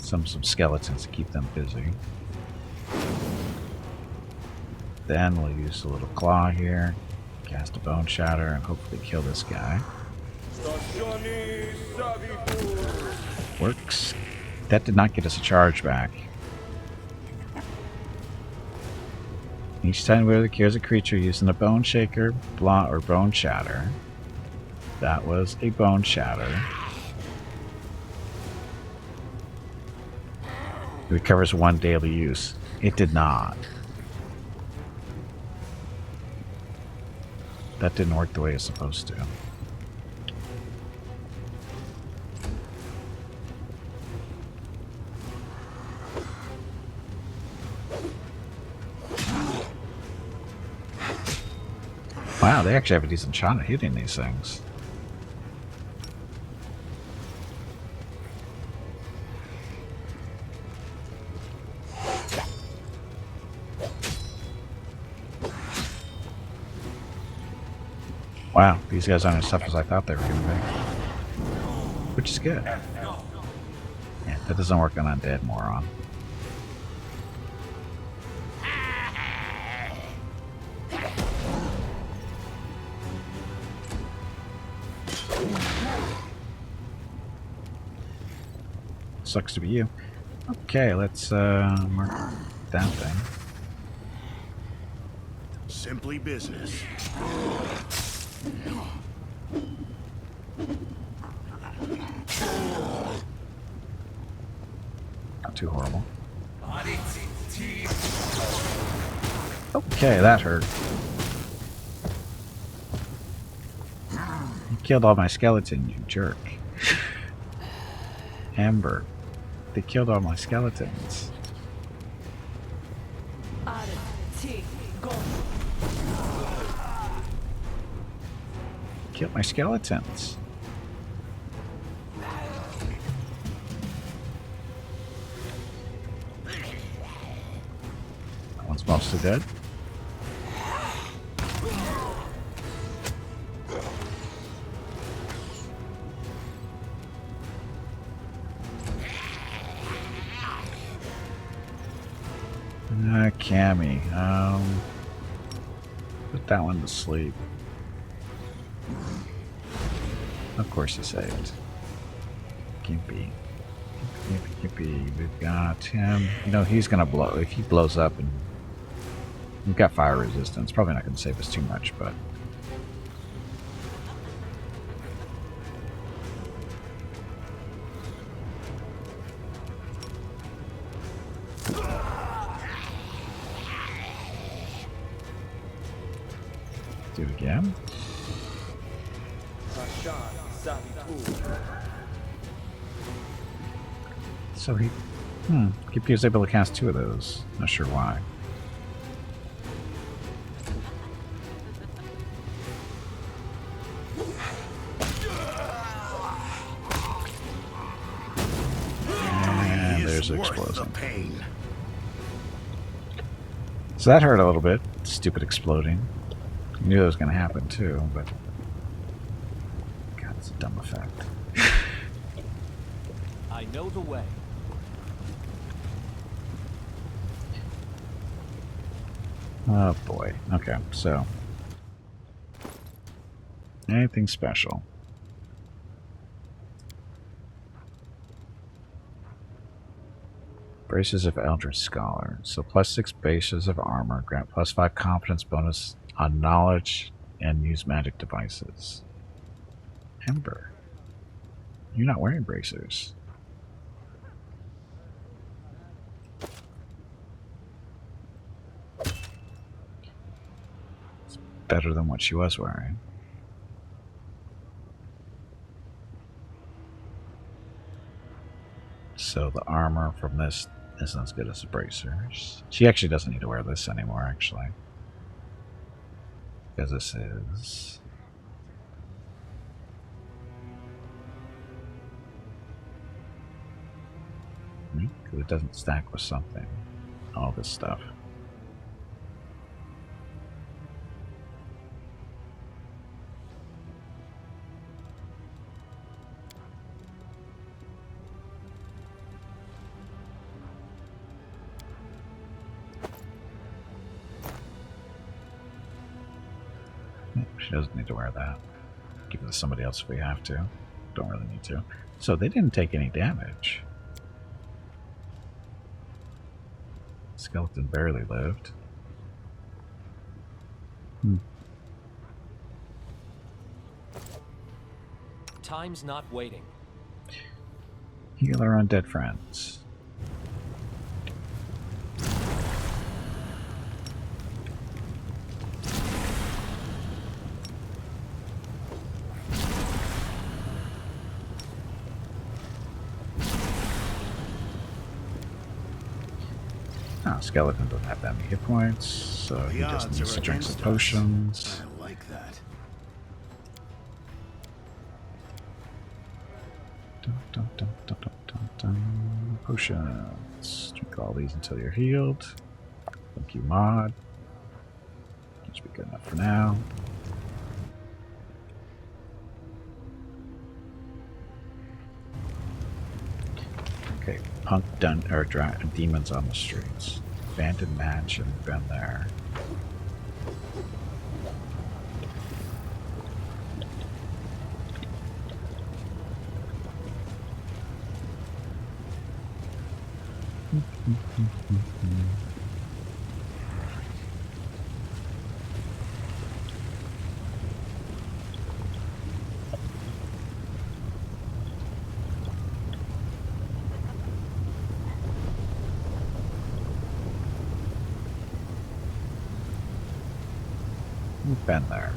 some skeletons to keep them busy. Then we'll use a little claw here, cast a Bone Shatter, and hopefully kill this guy. Works. That did not get us a charge back. Each time where cures a creature using a Bone Shaker, Blot, or Bone Shatter. That was a Bone Shatter. It recovers 1 daily use. It did not. That didn't work the way it's supposed to. Wow, they actually have a decent shot at hitting these things. Wow, these guys aren't as tough as I thought they were going to be. Which is good. Yeah, that doesn't work on Undead Moron. Sucks to be you. Okay, let's mark that thing. Simply business. Not too horrible. Okay, that hurt. You killed all my skeleton, you jerk. Amber. They killed all my skeletons. Killed my skeletons. That one's mostly dead. Cammy. Put that one to sleep. Of course he saved. Gimpy. Gimpy. We've got him. You know, he's gonna blow. If he blows up, and we've got fire resistance, probably not gonna save us too much, but. Do it again. So he was able to cast 2 of those. Not sure why. And there's an explosion. So that hurt a little bit. Stupid exploding. I knew that was going to happen too, but God, it's a dumb effect. I know the way. Oh boy. Okay, so anything special? Braces of Eldritch Scholar. So +6 bases of armor. Grant +5 confidence bonus on knowledge and use magic devices. Ember. You're not wearing bracers. It's better than what she was wearing. So the armor from this isn't as good as the bracers. She actually doesn't need to wear this anymore, actually. Because this is... Because it doesn't stack with something. All this stuff. She doesn't need to wear that. Give it to somebody else if we have to. Don't really need to. So they didn't take any damage. Skeleton barely lived. Time's not waiting. Heal our undead friends. Skeleton doesn't have that many hit points, so he just needs to drink some potions. I like that. Potions. Drink all these until you're healed. Thank you, mod. That should be good enough for now. Okay, punk done or demons on the streets. Abandoned mansion, been there. We've been there.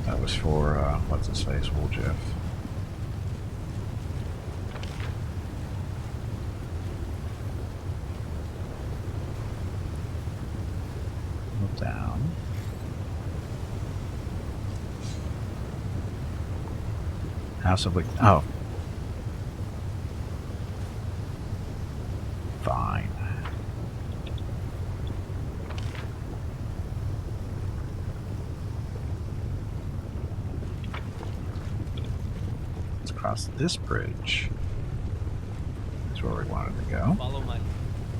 That was for, what's his face, Wooljeff. Move down. House of oh. Fine. Let's cross this bridge. That's where we wanted to go. Follow my...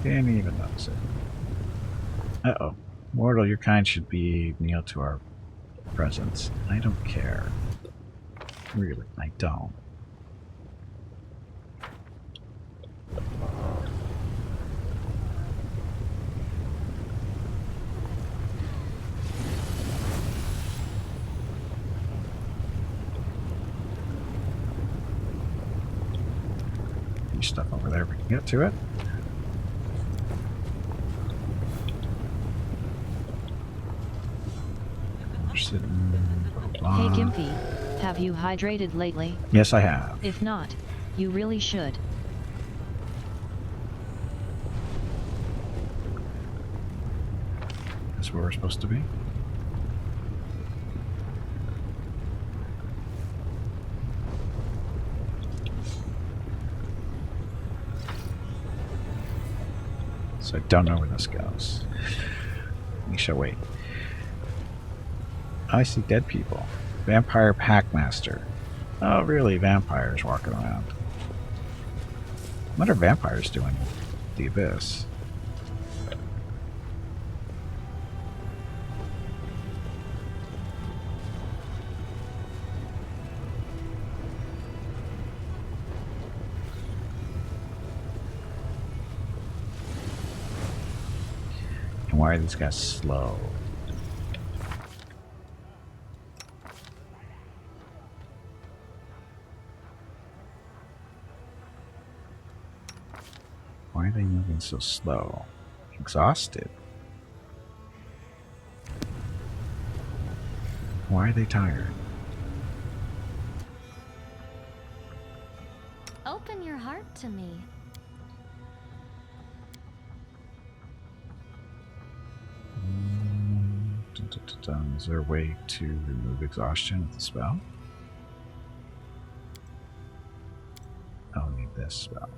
Didn't even notice it. Uh-oh. Mortal, your kind should be kneel to our presence. I don't care. Really, I don't. There's stuff over there. We can get to it. Hey Gimpy, have you hydrated lately? Yes, I have. If not, you really should. That's where we're supposed to be. So I don't know where this goes. We shall wait. I see dead people. Vampire Packmaster. Oh, really? Vampires walking around. What are vampires doing in the Abyss? Why are these guys slow? Why are they moving so slow? Exhausted. Why are they tired? Open your heart to me. Is there a way to remove exhaustion with the spell? I'll need this spell.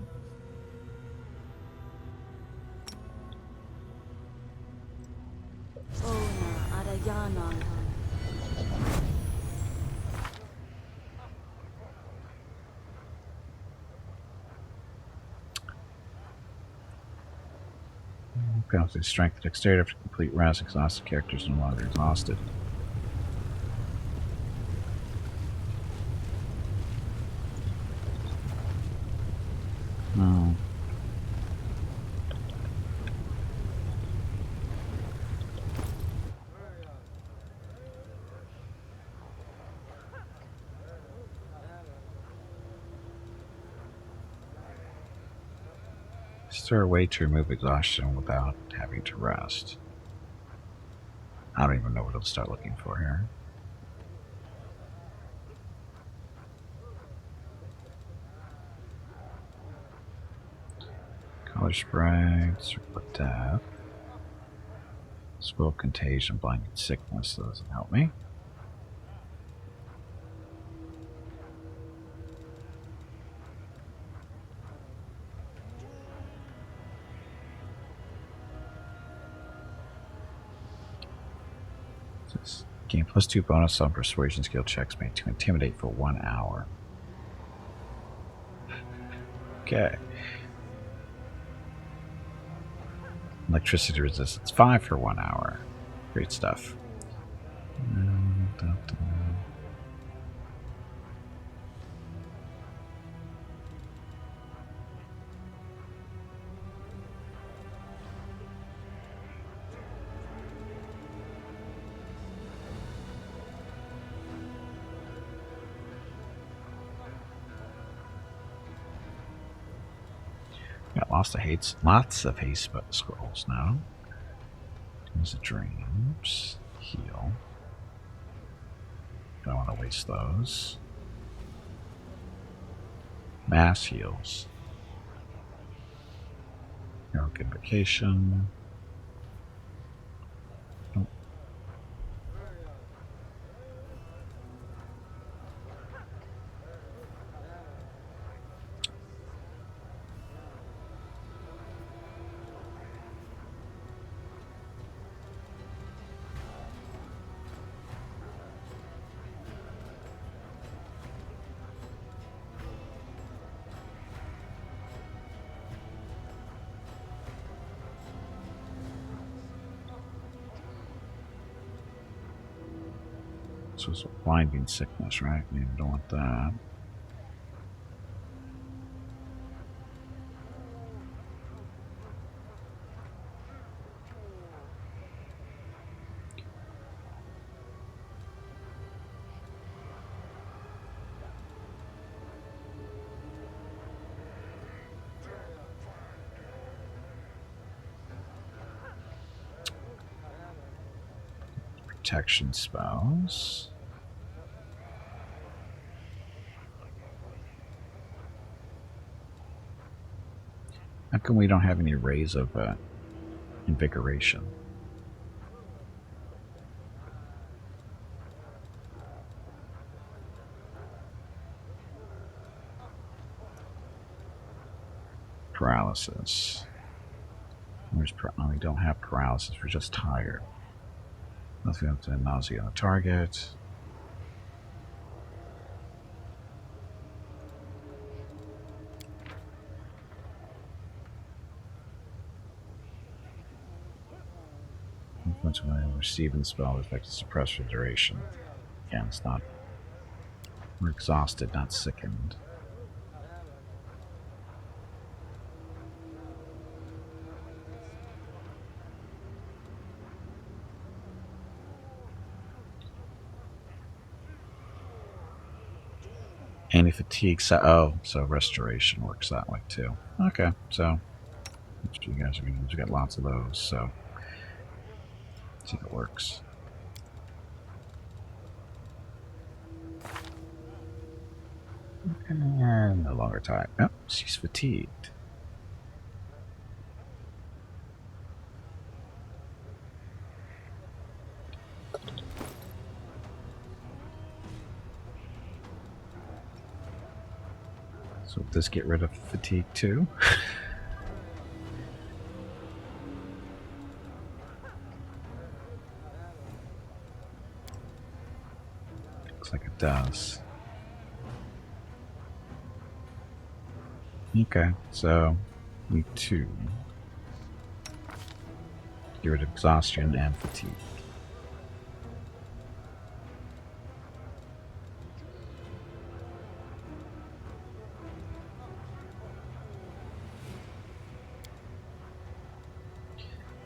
Penalty strength and dexterity after complete rest. Exhausted characters no longer exhausted. No. Is there a way to remove exhaustion without having to rest? I don't even know what I'll start looking for here. Color spray, circle of death. Spell contagion, blinding sickness. That doesn't help me. Just gain +2 bonus on persuasion skill checks made to intimidate for 1 hour. Okay. Electricity resistance 5 for 1 hour. Great stuff. Got lots of haste scrolls now. There's the dreams. Heal. Don't want to waste those. Mass heals. Heroic invocation. Nope. So it's a blinding sickness, right? We don't want that. Protection spells. How come we don't have any rays of invigoration? Paralysis. We don't have paralysis, we're just tired. Nothing up to nausea on the target. Influence when receiving the spell affects suppressed for duration. Again, it's not. We're exhausted, not sickened. Any fatigue. So restoration works that way too. Okay, so you guys are going to use. We got lots of those, so let's see if it works. And no longer tired. Oh, she's fatigued. So does this get rid of fatigue too? Looks like it does. Okay, so we two. Get rid of exhaustion and fatigue.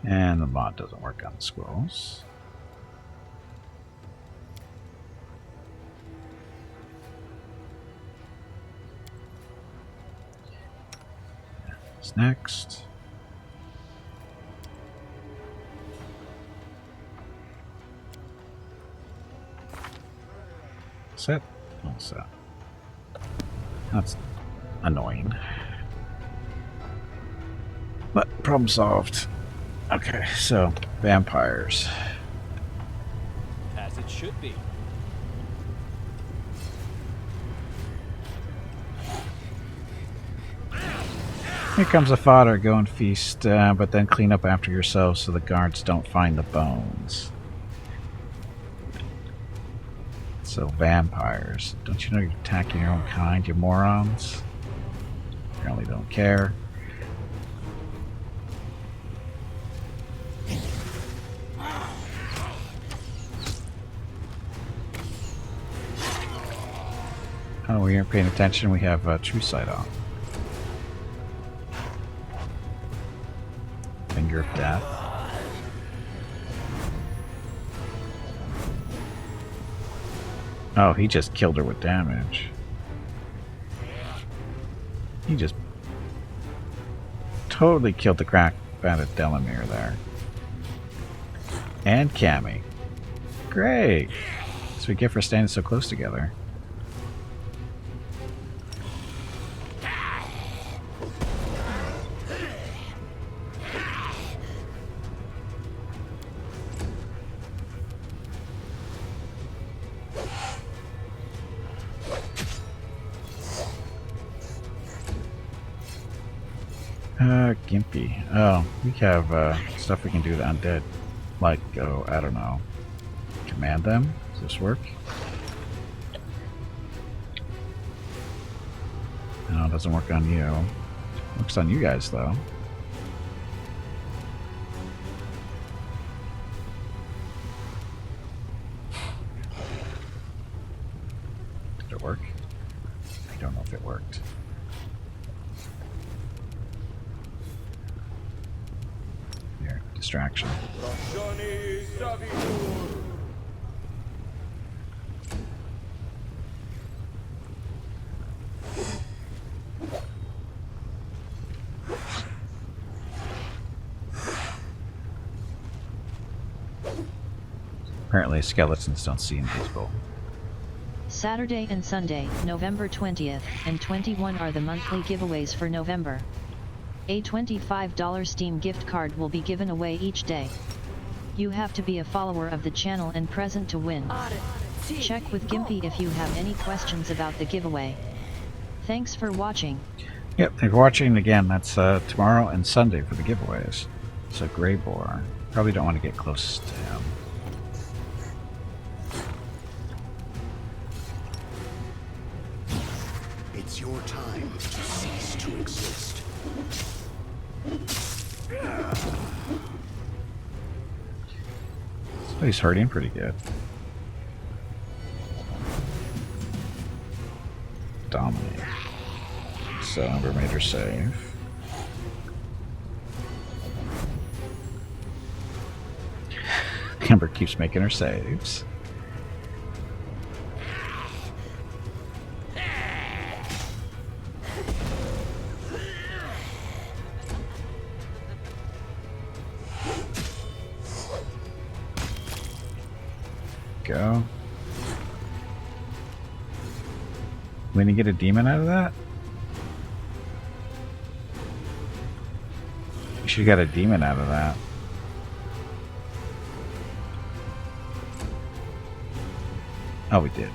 And the mod doesn't work on the scrolls. What's next? Set. All set. That's annoying. But problem solved. Okay, so vampires. As it should be. Here comes the fodder. Go and feast, but then clean up after yourselves so the guards don't find the bones. So vampires. Don't you know you're attacking your own kind, you morons? Apparently don't care. Oh, we aren't paying attention. We have True Sight on. Finger of Death. Oh, he just killed her with damage. He just totally killed the crap out of Delamere there. And Cammy. Great! That's what we get for standing so close together. Gimpy. Oh, we have stuff we can do to undead. Like, oh, I don't know. Command them? Does this work? No, it doesn't work on you. Works on you guys, though. Did it work? I don't know if it worked. Here, distraction. Apparently skeletons don't see invisible. Saturday and Sunday, November 20th and 21 are the monthly giveaways for November. A $25 Steam gift card will be given away each day. You have to be a follower of the channel and present to win. Check with Gimpy if you have any questions about the giveaway. Thanks for watching. Yep, thanks for watching. Again, that's tomorrow and Sunday for the giveaways. So Grey Boar. Probably don't want to get close to him. It's your time to cease to exist. So he's hurting pretty good. Dominate. So Amber made her save. Amber keeps making her saves. go. When you get a demon out of that? You should have got a demon out of that. Oh, we did.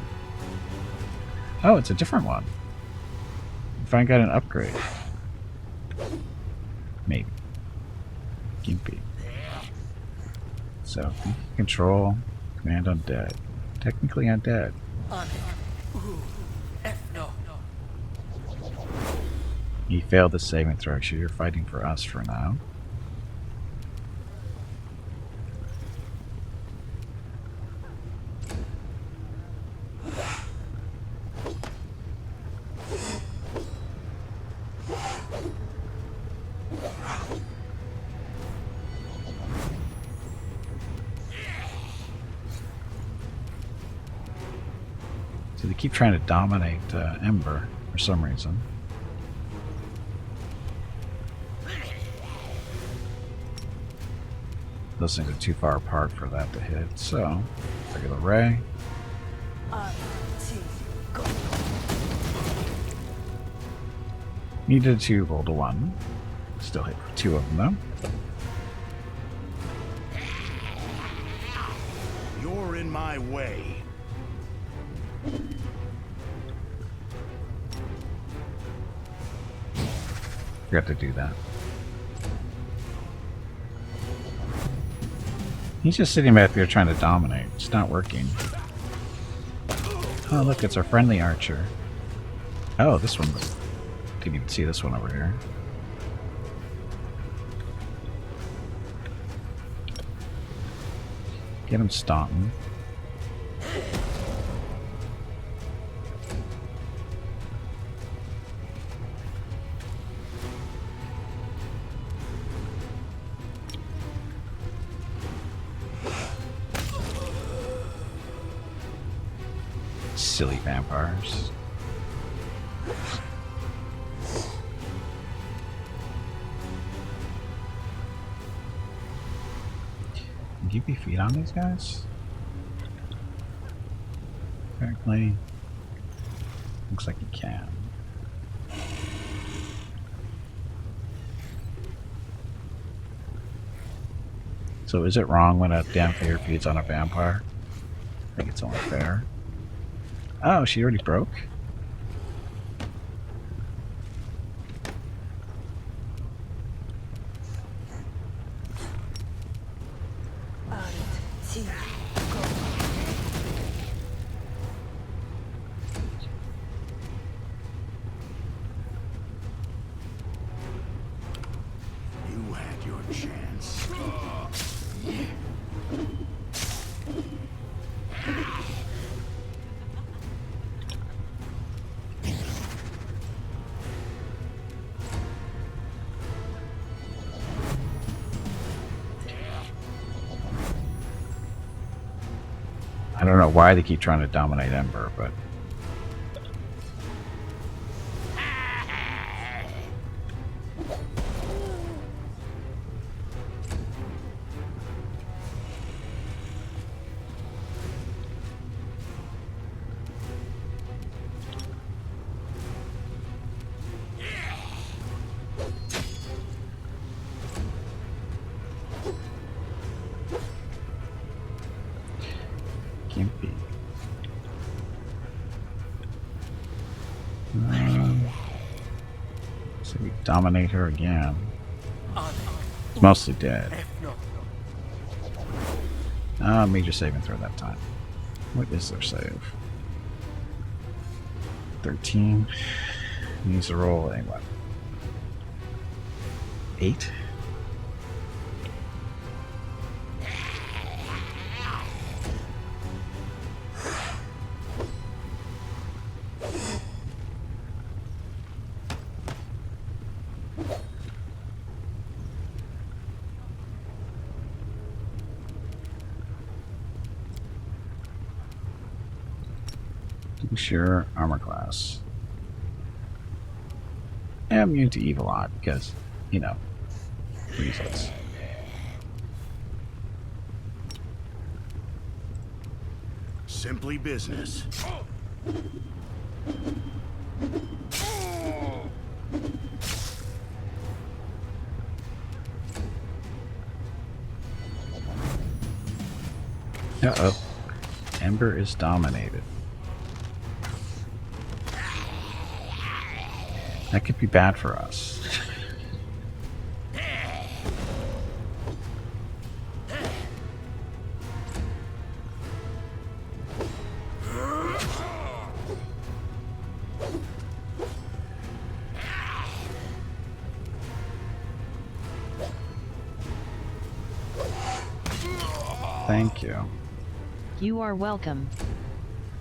Oh, it's a different one. If I got an upgrade. Maybe. Gimpy. So, control, command undead. Technically undead. He failed the saving throw, so you're fighting for us for now. So they keep trying to dominate Ember for some reason. Those things are too far apart for that to hit, so regular ray. Needed to roll to 1. Still hit for 2 of them though. You're in my way. Forgot to do that. He's just sitting back there trying to dominate. It's not working. Oh, look, it's our friendly archer. Oh, this one. Didn't even see this one over here. Get him stomping. Silly vampires. Can you be feet on these guys? Apparently. Looks like you can. So is it wrong when a vampire feeds on a vampire? I think it's only fair. Oh, she already broke? You had your chance. I don't know why they keep trying to dominate Ember, but... Gimpy. So we dominate her again. It's mostly dead. Major saving throw that time. What is their save? 13. Needs to roll a what? 8? Sure, armor class. I'm immune to evil eye because, you know, reasons. Simply business. Uh-oh. Ember is dominated. That could be bad for us. Thank you. You are welcome.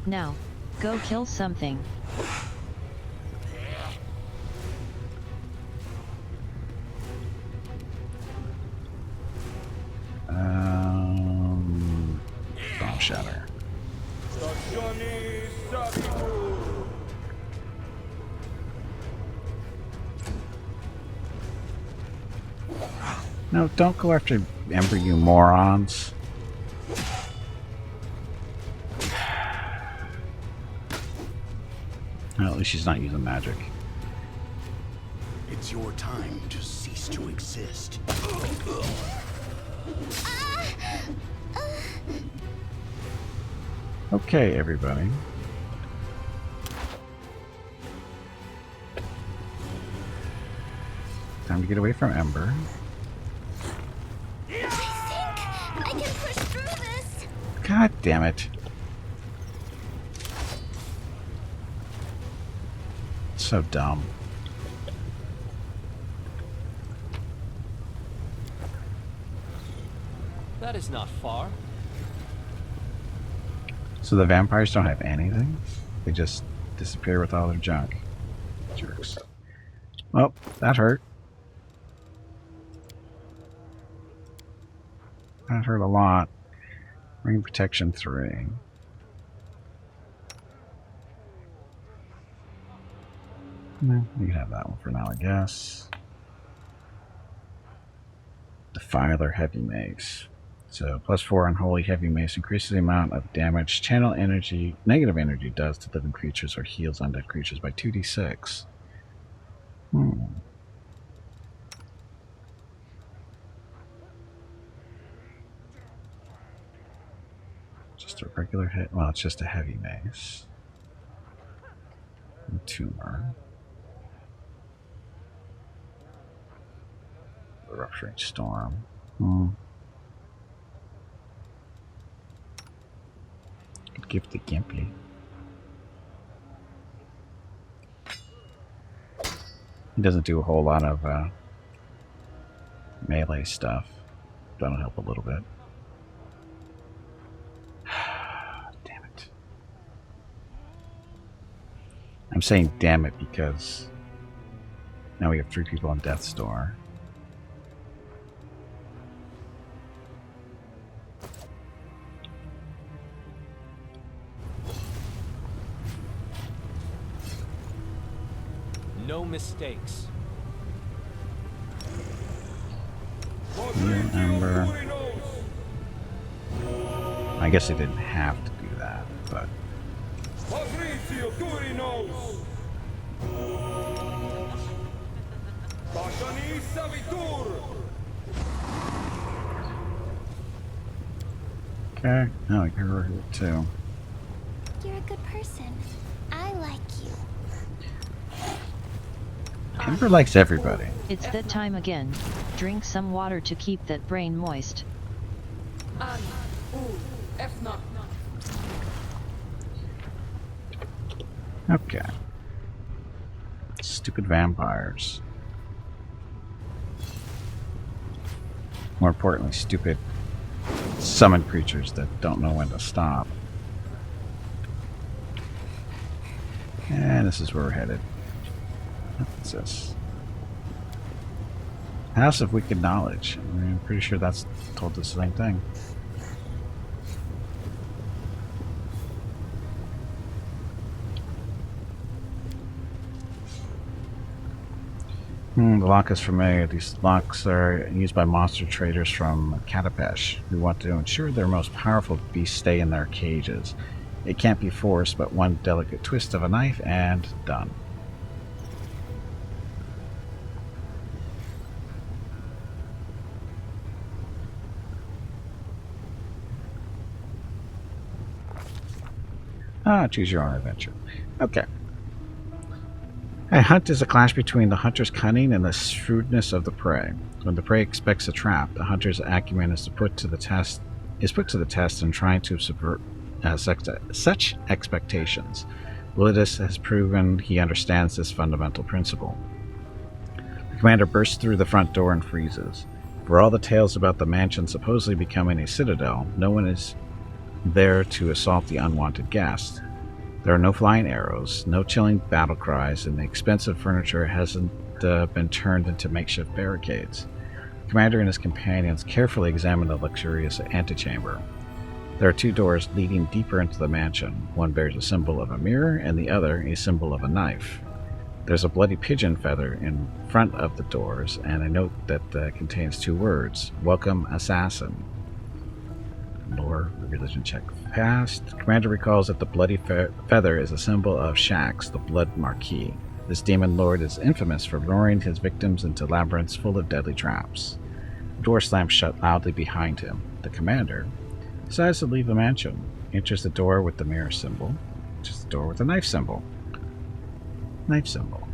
Now, go kill something. Bomb shatter. No, don't go after Ember, you morons. Well, at least she's not using magic. It's your time to cease to exist. Okay, everybody. Time to get away from Ember. I can push through this. God damn it. So dumb. That is not far. So the vampires don't have anything? They just disappear with all their junk. Jerks. Well, that hurt. That hurt a lot. Ring protection 3. No, you can have that one for now, I guess. Defiler Heavy Mace. So, +4 Unholy Heavy Mace increases the amount of damage channel energy, negative energy does to living creatures or heals undead creatures by 2d6. Just a regular hit. Well, it's just a heavy mace. And tumor. The rupturing storm. Could give the Gimpy. He doesn't do a whole lot of melee stuff. That'll help a little bit. Damn it. I'm saying damn it because now we have 3 people on Death's Door. No mistakes. Ember. I guess they didn't have to do that, but okay. No, you're here too. You're a good person. I like you. Ember likes everybody. It's that time again. Drink some water to keep that brain moist. Okay. Stupid vampires. More importantly, stupid summoned creatures that don't know when to stop. And this is where we're headed. What's this? House of Wicked Knowledge. I mean, I'm pretty sure that's told the same thing. The lock is familiar. These locks are used by monster traders from Katapesh who want to ensure their most powerful beasts stay in their cages. It can't be forced, but one delicate twist of a knife and done. Choose your own adventure. Okay. A hunt is a clash between the hunter's cunning and the shrewdness of the prey. When the prey expects a trap, the hunter's acumen is put to the test in trying to subvert such expectations. Ludus has proven he understands this fundamental principle. The commander bursts through the front door and freezes. For all the tales about the mansion supposedly becoming a citadel, no one is there to assault the unwanted guest. There are no flying arrows, no chilling battle cries, and the expensive furniture hasn't been turned into makeshift barricades. The commander and his companions carefully examine the luxurious antechamber. There are two doors leading deeper into the mansion. One bears a symbol of a mirror, and the other a symbol of a knife. There's a bloody pigeon feather in front of the doors, and a note that contains two words: "Welcome, Assassin." Lore, religion check passed. The commander recalls that the bloody feather is a symbol of Shax, the Blood Marquis. This demon lord is infamous for luring his victims into labyrinths full of deadly traps. The door slams shut loudly behind him. The commander decides to leave the mansion. Enters the door with the mirror symbol. Enters the door with the knife symbol. Knife symbol.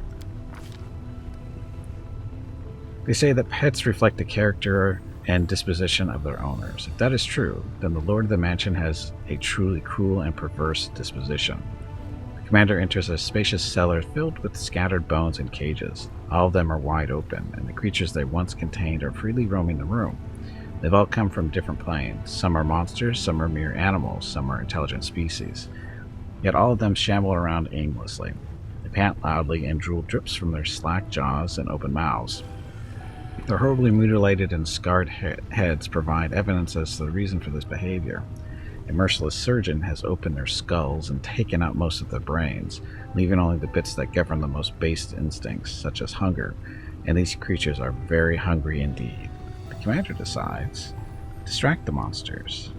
They say that pets reflect the character and disposition of their owners. If that is true, then the lord of the mansion has a truly cruel and perverse disposition. The commander enters a spacious cellar filled with scattered bones and cages. All of them are wide open, and the creatures they once contained are freely roaming the room. They've all come from different planes. Some are monsters, some are mere animals, some are intelligent species. Yet all of them shamble around aimlessly. They pant loudly, and drool drips from their slack jaws and open mouths. Their horribly mutilated and scarred heads provide evidence as to the reason for this behavior. A merciless surgeon has opened their skulls and taken out most of their brains, leaving only the bits that govern the most base instincts, such as hunger, and these creatures are very hungry indeed. The commander decides to distract the monsters.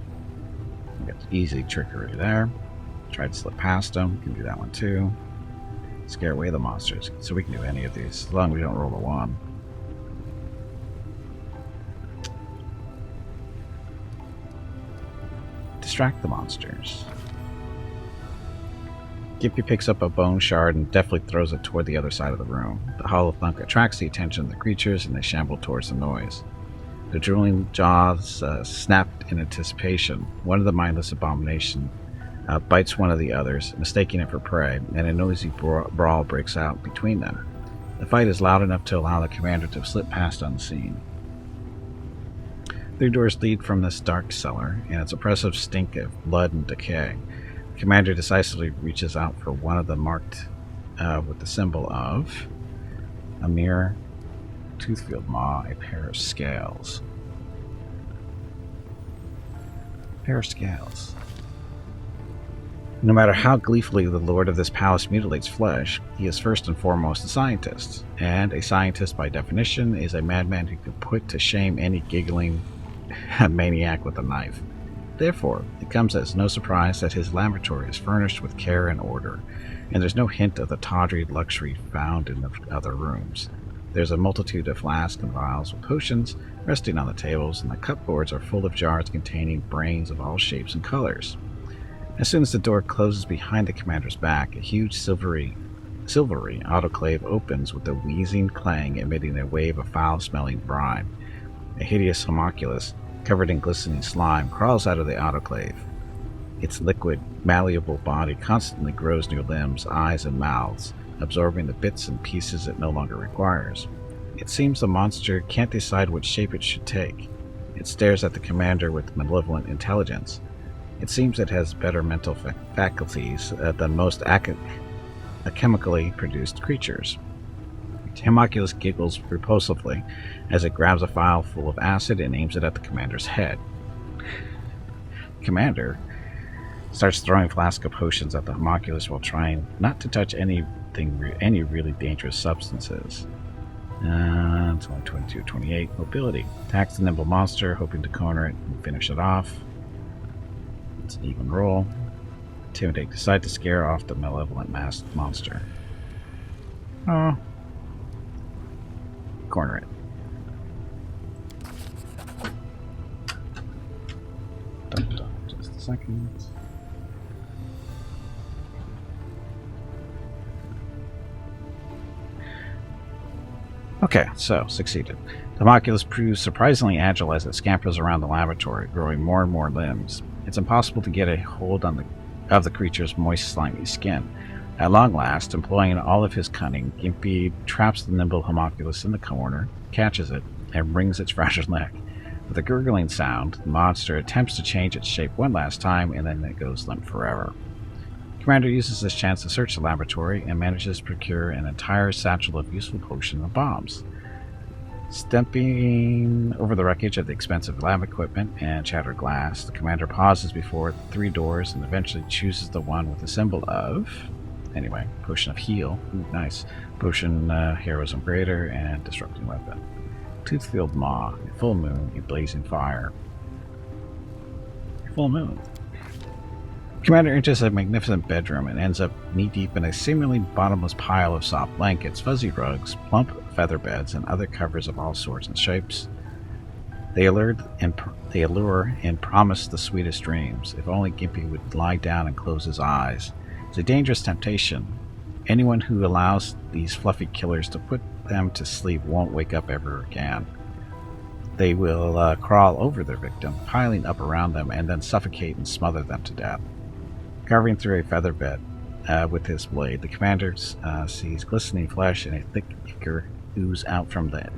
We got the easy trickery there. Try to slip past them. Can do that one too. Scare away the monsters. So we can do any of these, as long as we don't roll a 1. Distract the monsters. Gimpy picks up a bone shard and deftly throws it toward the other side of the room. The hollow thunk attracts the attention of the creatures, and they shamble towards the noise. Their drooling jaws snapped in anticipation. One of the mindless abomination bites one of the others, mistaking it for prey, and a noisy brawl breaks out between them. The fight is loud enough to allow the commander to slip past unseen. 3 doors lead from this dark cellar, and its oppressive stink of blood and decay. The commander decisively reaches out for one of them, marked with the symbol of a mirror, tooth-filled maw, a pair of scales. No matter how gleefully the lord of this palace mutilates flesh, he is first and foremost a scientist, and a scientist by definition is a madman who can put to shame any giggling maniac with a knife. Therefore, it comes as no surprise that his laboratory is furnished with care and order, and there's no hint of the tawdry luxury found in the other rooms. There's a multitude of flasks and vials with potions resting on the tables, and the cupboards are full of jars containing brains of all shapes and colors. As soon as the door closes behind the commander's back, a huge silvery autoclave opens with a wheezing clang, emitting a wave of foul-smelling brine. A hideous homunculus, covered in glistening slime, crawls out of the autoclave. Its liquid, malleable body constantly grows new limbs, eyes, and mouths, absorbing the bits and pieces it no longer requires. It seems the monster can't decide which shape it should take. It stares at the commander with malevolent intelligence. It seems it has better mental faculties than most chemically produced creatures. Homunculus giggles repulsively as it grabs a vial full of acid and aims it at the commander's head. The commander starts throwing flasks of potions at the homunculus while trying not to touch any really dangerous substances. It's only 22, 28. Mobility. Attacks the nimble monster, hoping to corner it and finish it off. It's an even roll. Intimidate. Decide to scare off the malevolent masked monster. Oh. Corner it. Just a second. Okay, so succeeded. The homunculus proves surprisingly agile as it scampers around the laboratory, growing more and more limbs. It's impossible to get a hold of the creature's moist, slimy skin. At long last, employing all of his cunning, Gimpy traps the nimble homunculus in the corner, catches it, and wrings its fragile neck. With a gurgling sound, the monster attempts to change its shape one last time, and then it goes limp forever. Commander uses this chance to search the laboratory and manages to procure an entire satchel of useful potions and bombs. Stepping over the wreckage of the expensive lab equipment and shattered glass, the commander pauses before 3 doors and eventually chooses the one with the symbol of... Anyway, potion of heal. Ooh, nice. Potion, heroism greater, and disrupting weapon. Tooth-filled maw, a full moon, a blazing fire. Full moon. Commander enters a magnificent bedroom and ends up knee-deep in a seemingly bottomless pile of soft blankets, fuzzy rugs, plump feather beds, and other covers of all sorts and shapes. They allure and promise the sweetest dreams. If only Gimpy would lie down and close his eyes. It's a dangerous temptation. Anyone who allows these fluffy killers to put them to sleep won't wake up ever again. They will crawl over their victim, piling up around them, and then suffocate and smother them to death. Carving through a feather bed with his blade, the commander sees glistening flesh and a thick ichor ooze out from the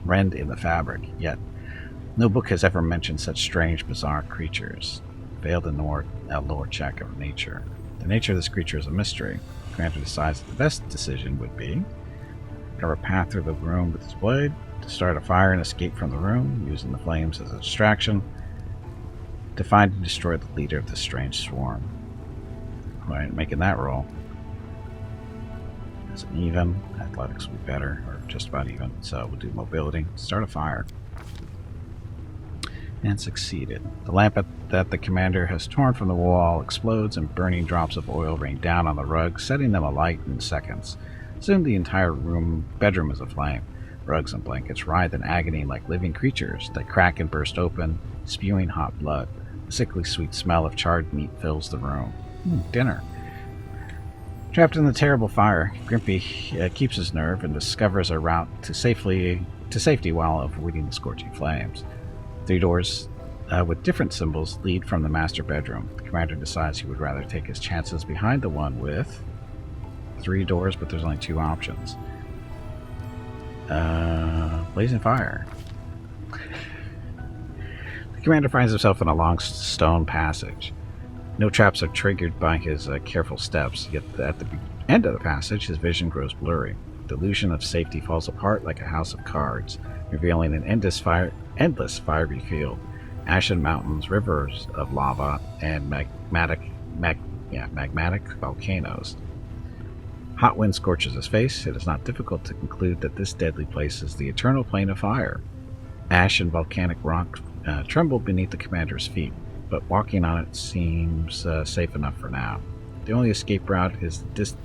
rend in the fabric. Yet, no book has ever mentioned such strange, bizarre creatures. Failed to ignore a lore check of nature. The nature of this creature is a mystery. The commander decides that the best decision would be carve a path through the room with his blade, to start a fire and escape from the room, using the flames as a distraction, to find and destroy the leader of this strange swarm. Right, making that roll. Is it even? Athletics will be better, or just about even. So we'll do mobility, start a fire. And succeeded. The lamp that the commander has torn from the wall explodes and burning drops of oil rain down on the rug, setting them alight in seconds. Soon the entire bedroom is aflame. Rugs and blankets writhe in agony like living creatures that crack and burst open, spewing hot blood. A sickly sweet smell of charred meat fills the room. Dinner. Trapped in the terrible fire, Gimpy keeps his nerve and discovers a route to safety while avoiding the scorching flames. 3 doors with different symbols lead from the master bedroom. The commander decides he would rather take his chances behind the one with 3 doors, but there's only 2 options. Blazing fire. The commander finds himself in a long stone passage. No traps are triggered by his careful steps, yet at the end of the passage, his vision grows blurry. The illusion of safety falls apart like a house of cards, revealing an endless fiery field, ashen mountains, rivers of lava, and magmatic volcanoes. Hot wind scorches his face. It is not difficult to conclude that this deadly place is the eternal plane of fire. Ash and volcanic rock tremble beneath the commander's feet, but walking on it seems safe enough for now. The only escape route is the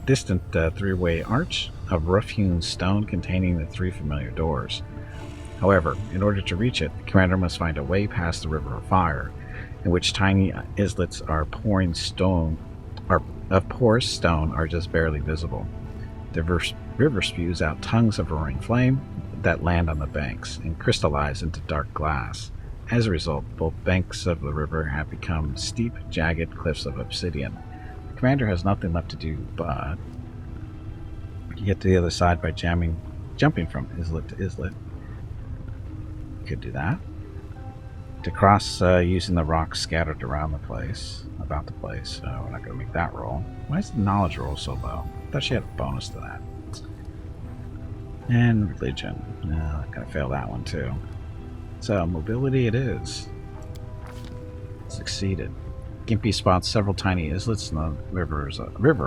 distant 3-way arch of rough-hewn stone containing the 3 familiar doors. However, in order to reach it, the commander must find a way past the river of fire, in which tiny islets of porous stone are just barely visible. The river spews out tongues of roaring flame that land on the banks and crystallize into dark glass. As a result, both banks of the river have become steep, jagged cliffs of obsidian. The commander has nothing left to do but get to the other side by jumping from islet to islet. Could do that. To cross using the rocks scattered around about the place. We're not going to make that roll. Why is the knowledge roll so low? I thought she had a bonus to that. And religion. No, I'm going to fail that one too. So, mobility it is. Succeeded. Gimpy spots several tiny islets in the river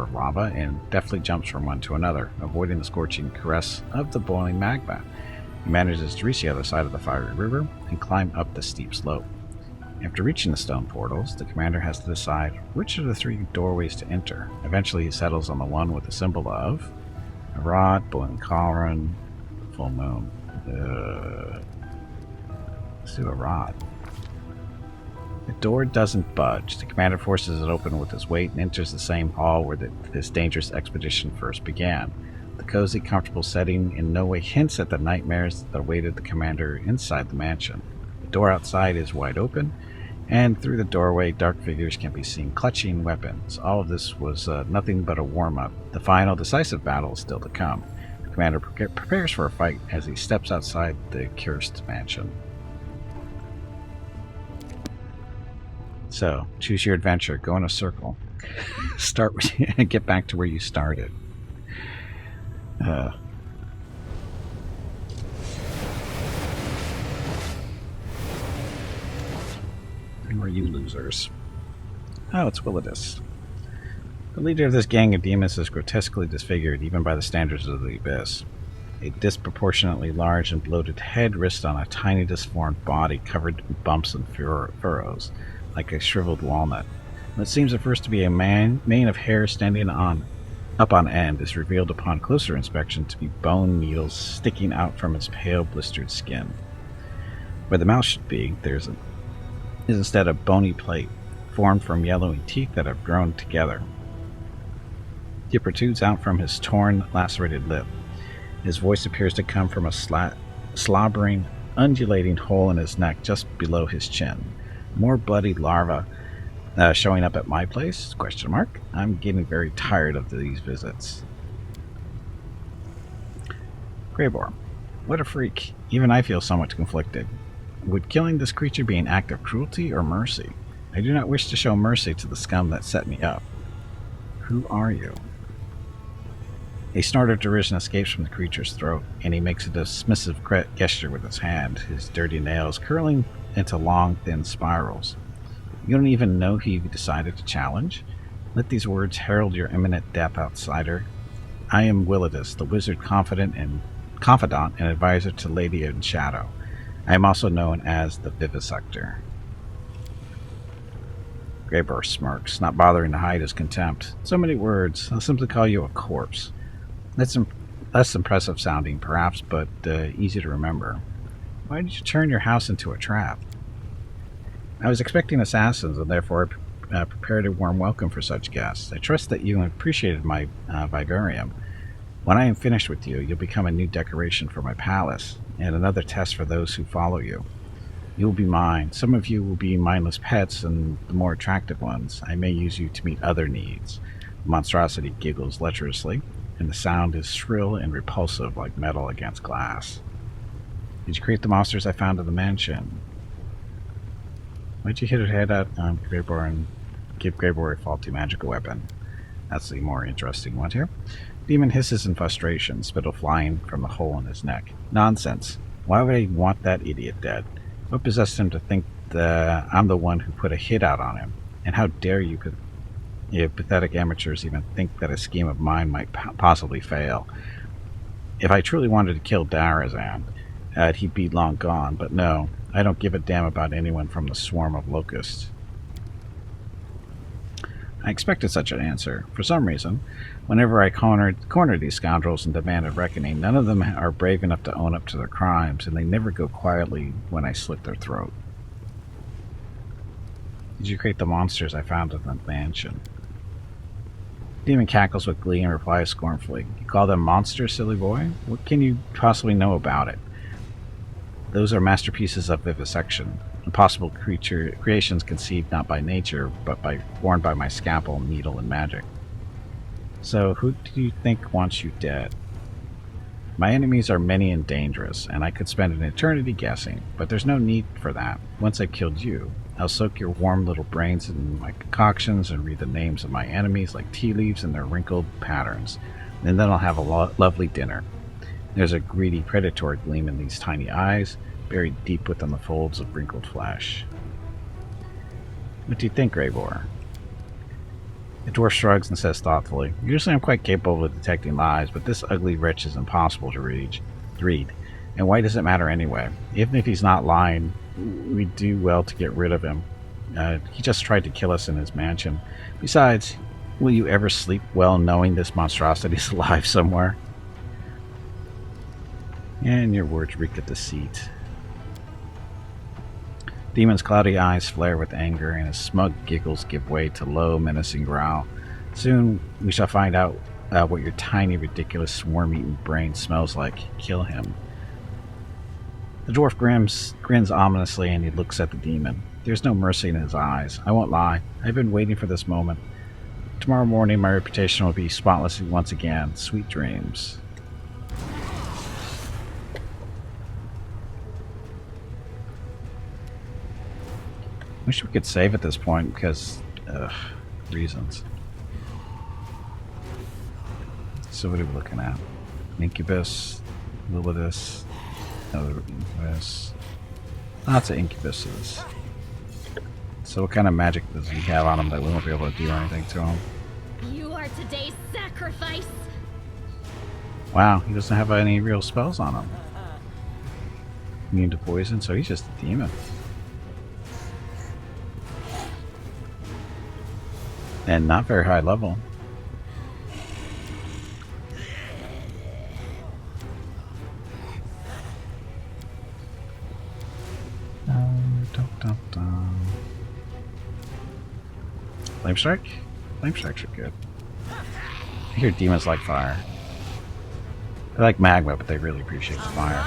of lava and deftly jumps from one to another, avoiding the scorching caress of the boiling magma. He manages to reach the other side of the fiery river and climb up the steep slope. After reaching the stone portals, the commander has to decide which of the 3 doorways to enter. Eventually, he settles on the one with the symbol of a rod, boiling cauldron, full moon. Let's do a rod. The door doesn't budge. The commander forces it open with his weight and enters the same hall where this dangerous expedition first began. The cozy, comfortable setting in no way hints at the nightmares that awaited the commander inside the mansion. The door outside is wide open, and through the doorway, dark figures can be seen clutching weapons. All of this was nothing but a warm-up. The final, decisive battle is still to come. The commander prepares for a fight as he steps outside the cursed mansion. So, choose your adventure. Go in a circle. Start with and get back to where you started. Who are you losers? Oh, it's Willidus. The leader of this gang of demons is grotesquely disfigured, even by the standards of the Abyss. A disproportionately large and bloated head rests on a tiny disformed body covered in bumps and furrows, like a shriveled walnut. What seems at first to be a mane of hair standing up on end is revealed upon closer inspection to be bone needles sticking out from its pale, blistered skin. Where the mouth should be, is instead a bony plate, formed from yellowing teeth that have grown together. It protrudes out from his torn, lacerated lip. His voice appears to come from a slobbering, undulating hole in his neck just below his chin. More bloody larvae showing up at my place? ? I'm getting very tired of these visits. Greybor. What a freak. Even I feel somewhat conflicted. Would killing this creature be an act of cruelty or mercy? I do not wish to show mercy to the scum that set me up. Who are you? A snort of derision escapes from the creature's throat, and he makes a dismissive gesture with his hand, his dirty nails curling into long, thin spirals. You don't even know who you decided to challenge? Let these words herald your imminent death, outsider. I am Willidus, the wizard confidant and advisor to Lady in Shadow. I am also known as the Vivisector. Greybor smirks, not bothering to hide his contempt. So many words. I'll simply call you a corpse. That's less impressive sounding, perhaps, but easy to remember. Why did you turn your house into a trap? I was expecting assassins, and therefore prepared a warm welcome for such guests. I trust that you appreciated my vivarium. When I am finished with you, you'll become a new decoration for my palace, and another test for those who follow you. You will be mine. Some of you will be mindless pets, and the more attractive ones, I may use you to meet other needs. The monstrosity giggles lecherously, and the sound is shrill and repulsive like metal against glass. Did you create the monsters I found in the mansion? Why'd you hit her head out on Greybor and give Greybor a faulty magical weapon? That's the more interesting one here. Demon hisses in frustration, spittle flying from the hole in his neck. Nonsense. Why would I want that idiot dead? What possessed him to think that I'm the one who put a hit out on him? And how dare you pathetic amateurs even think that a scheme of mine might possibly fail? If I truly wanted to kill Darazan, he'd be long gone, but no, I don't give a damn about anyone from the swarm of locusts. I expected such an answer. For some reason, whenever I cornered these scoundrels and demanded reckoning, none of them are brave enough to own up to their crimes, and they never go quietly when I slit their throat. Did you create the monsters I found in the mansion? Demon cackles with glee and replies scornfully. You call them monsters, silly boy? What can you possibly know about it? Those are masterpieces of vivisection. Impossible creations conceived not by nature, but born by my scalpel, needle, and magic. So, who do you think wants you dead? My enemies are many and dangerous, and I could spend an eternity guessing, but there's no need for that. Once I've killed you, I'll soak your warm little brains in my concoctions and read the names of my enemies like tea leaves in their wrinkled patterns, and then I'll have a lovely dinner. There's a greedy, predatory gleam in these tiny eyes, buried deep within the folds of wrinkled flesh. What do you think, Greybor? The dwarf shrugs and says thoughtfully, Usually I'm quite capable of detecting lies, but this ugly wretch is impossible to read. And why does it matter anyway? Even if he's not lying, we do well to get rid of him. He just tried to kill us in his mansion. Besides, will you ever sleep well knowing this monstrosity is alive somewhere? And your words reek of deceit. Demon's cloudy eyes flare with anger, and his smug giggles give way to low, menacing growl. Soon we shall find out what your tiny, ridiculous, swarm-eaten brain smells like. Kill him. The dwarf grins ominously, and he looks at the demon. There's no mercy in his eyes. I won't lie. I've been waiting for this moment. Tomorrow morning, my reputation will be spotless once again. Sweet dreams. Wish we could save at this point because reasons. So what are we looking at? Incubus, Lilithus, another Incubus. Lots of Incubuses. So what kind of magic does he have on him that we won't be able to do anything to him? You are today's sacrifice. Wow, he doesn't have any real spells on him. Immune to poison, so he's just a demon. And not very high level. Flame Strike? Flame Strikes are good. I hear demons like fire. They like magma, but they really appreciate the fire.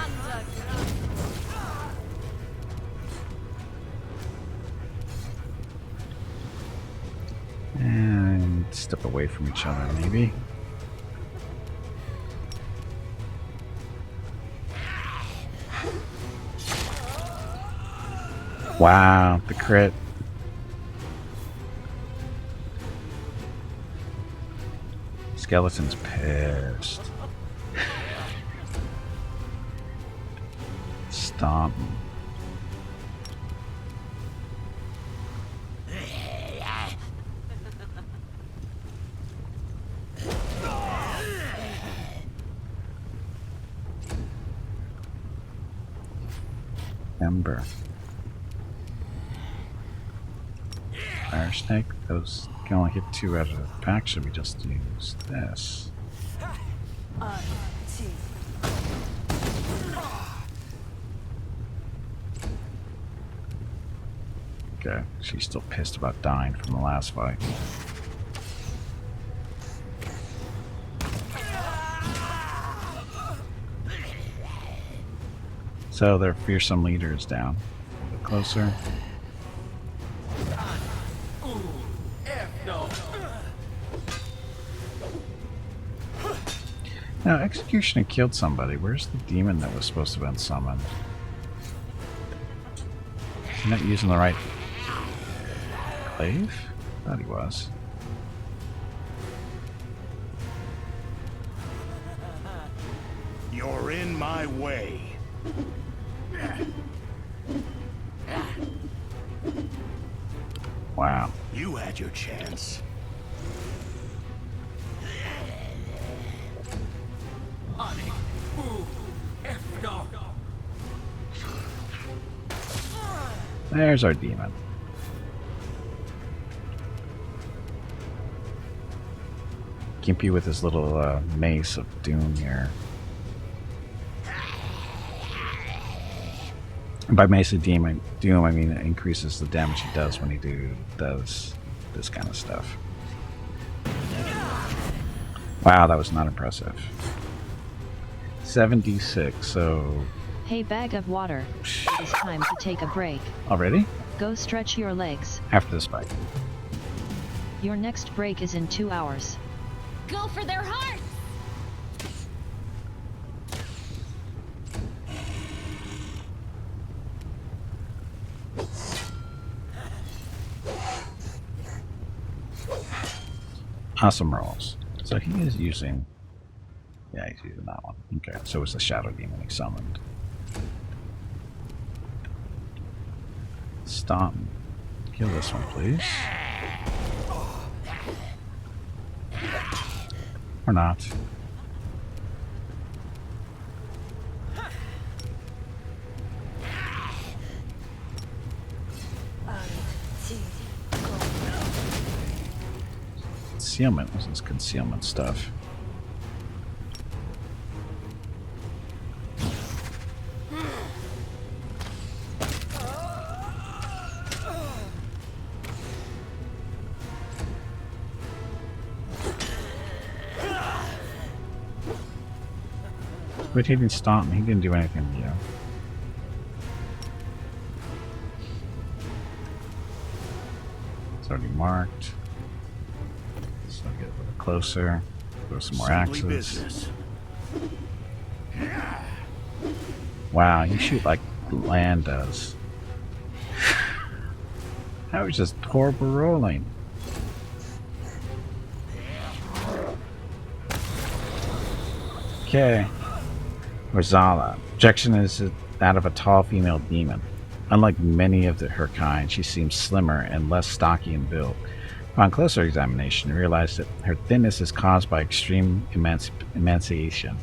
And step away from each other, maybe. Wow, the crit. Skeleton's pissed. Stomp. Ember. Fire snake. Those can only hit 2 out of the pack. Should we just use this? Okay, she's still pissed about dying from the last fight. So their fearsome leader is down. A bit closer. Now, Executioner killed somebody. Where's the demon that was supposed to have been summoned? Is he not using the right glaive? Thought he was. You're in my way. Wow. You had your chance. There's our demon. Gimpy with his little mace of doom here. And by mace of doom, I mean it increases the damage he does when he does this kind of stuff. Wow, that was not impressive. 7d6, so... Hey, bag of water. It is time to take a break. Already? Go stretch your legs. After this fight. Your next break is in 2 hours. Go for their hearts. Awesome rolls. So he is using... Yeah, he's using that one. Okay, so it's the Shadow Demon he summoned. Stomp. Kill this one, please. Or not. concealment. What's this concealment stuff? But he didn't stomp me. He didn't do anything to you. It's already marked. So I'll get a little closer. Throw some more Simply axes. business. Wow, you shoot like land does. That was just horrible rolling. Okay. Rosala. Projection is that of a tall female demon. Unlike many of her kind, she seems slimmer and less stocky in build. Upon closer examination, you realize that her thinness is caused by extreme emaciation,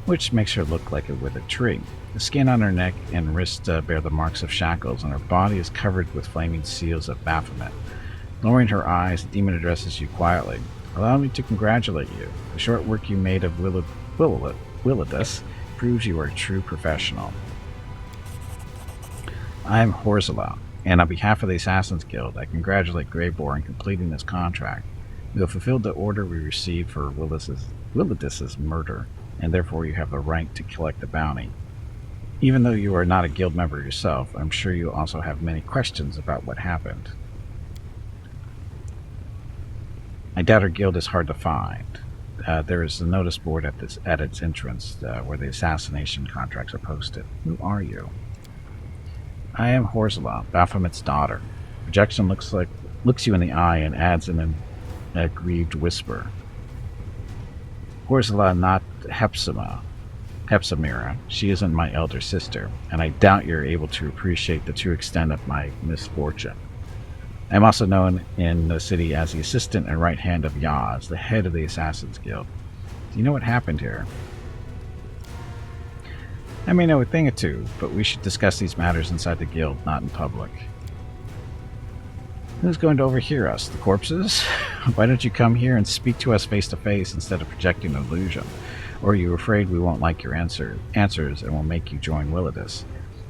which makes her look like a withered tree. The skin on her neck and wrist bear the marks of shackles, and her body is covered with flaming seals of Baphomet. Lowering her eyes, the demon addresses you quietly. Allow me to congratulate you. The short work you made of Willidus proves you are a true professional. I am Horzala, and on behalf of the Assassin's Guild, I congratulate Greybor in completing this contract. You have fulfilled the order we received for Willidus's murder, and therefore you have the right to collect the bounty. Even though you are not a guild member yourself, I'm sure you also have many questions about what happened. I doubt our guild is hard to find. There is a notice board at its entrance where the assassination contracts are posted. Who are you? I am Horzala, Baphomet's daughter. Projection looks you in the eye and adds in an aggrieved whisper. Horzala, not Hepsamira. She isn't my elder sister, and I doubt you're able to appreciate the true extent of my misfortune. I am also known in the city as the assistant and right hand of Yaz, the head of the Assassin's Guild. Do you know what happened here? I may know a thing or two, but we should discuss these matters inside the guild, not in public. Who's going to overhear us? The corpses? Why don't you come here and speak to us face to face instead of projecting an illusion? Or are you afraid we won't like your answers and will make you join Willidus?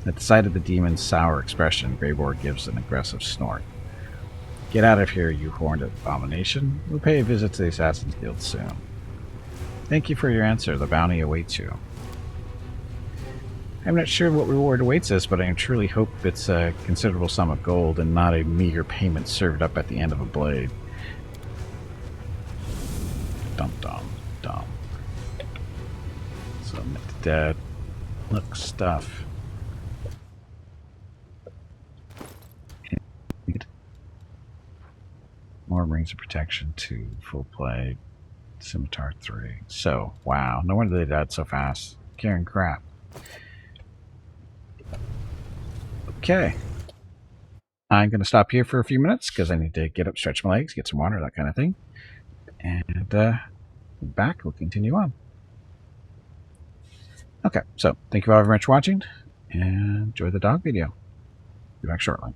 At the sight of the demon's sour expression, Greybor gives an aggressive snort. Get out of here, you horned abomination. We'll pay a visit to the Assassin's Guild soon. Thank you for your answer. The bounty awaits you. I'm not sure what reward awaits us, but I truly hope it's a considerable sum of gold and not a meager payment served up at the end of a blade. Dum dum dum. So dead. Look, stuff. More rings of protection 2, full play, scimitar 3. So, wow, no wonder they died so fast. Carrying crap. Okay. I'm going to stop here for a few minutes because I need to get up, stretch my legs, get some water, that kind of thing. And back, we'll continue on. Okay, so thank you all very much for watching, and enjoy the dog video. Be back shortly.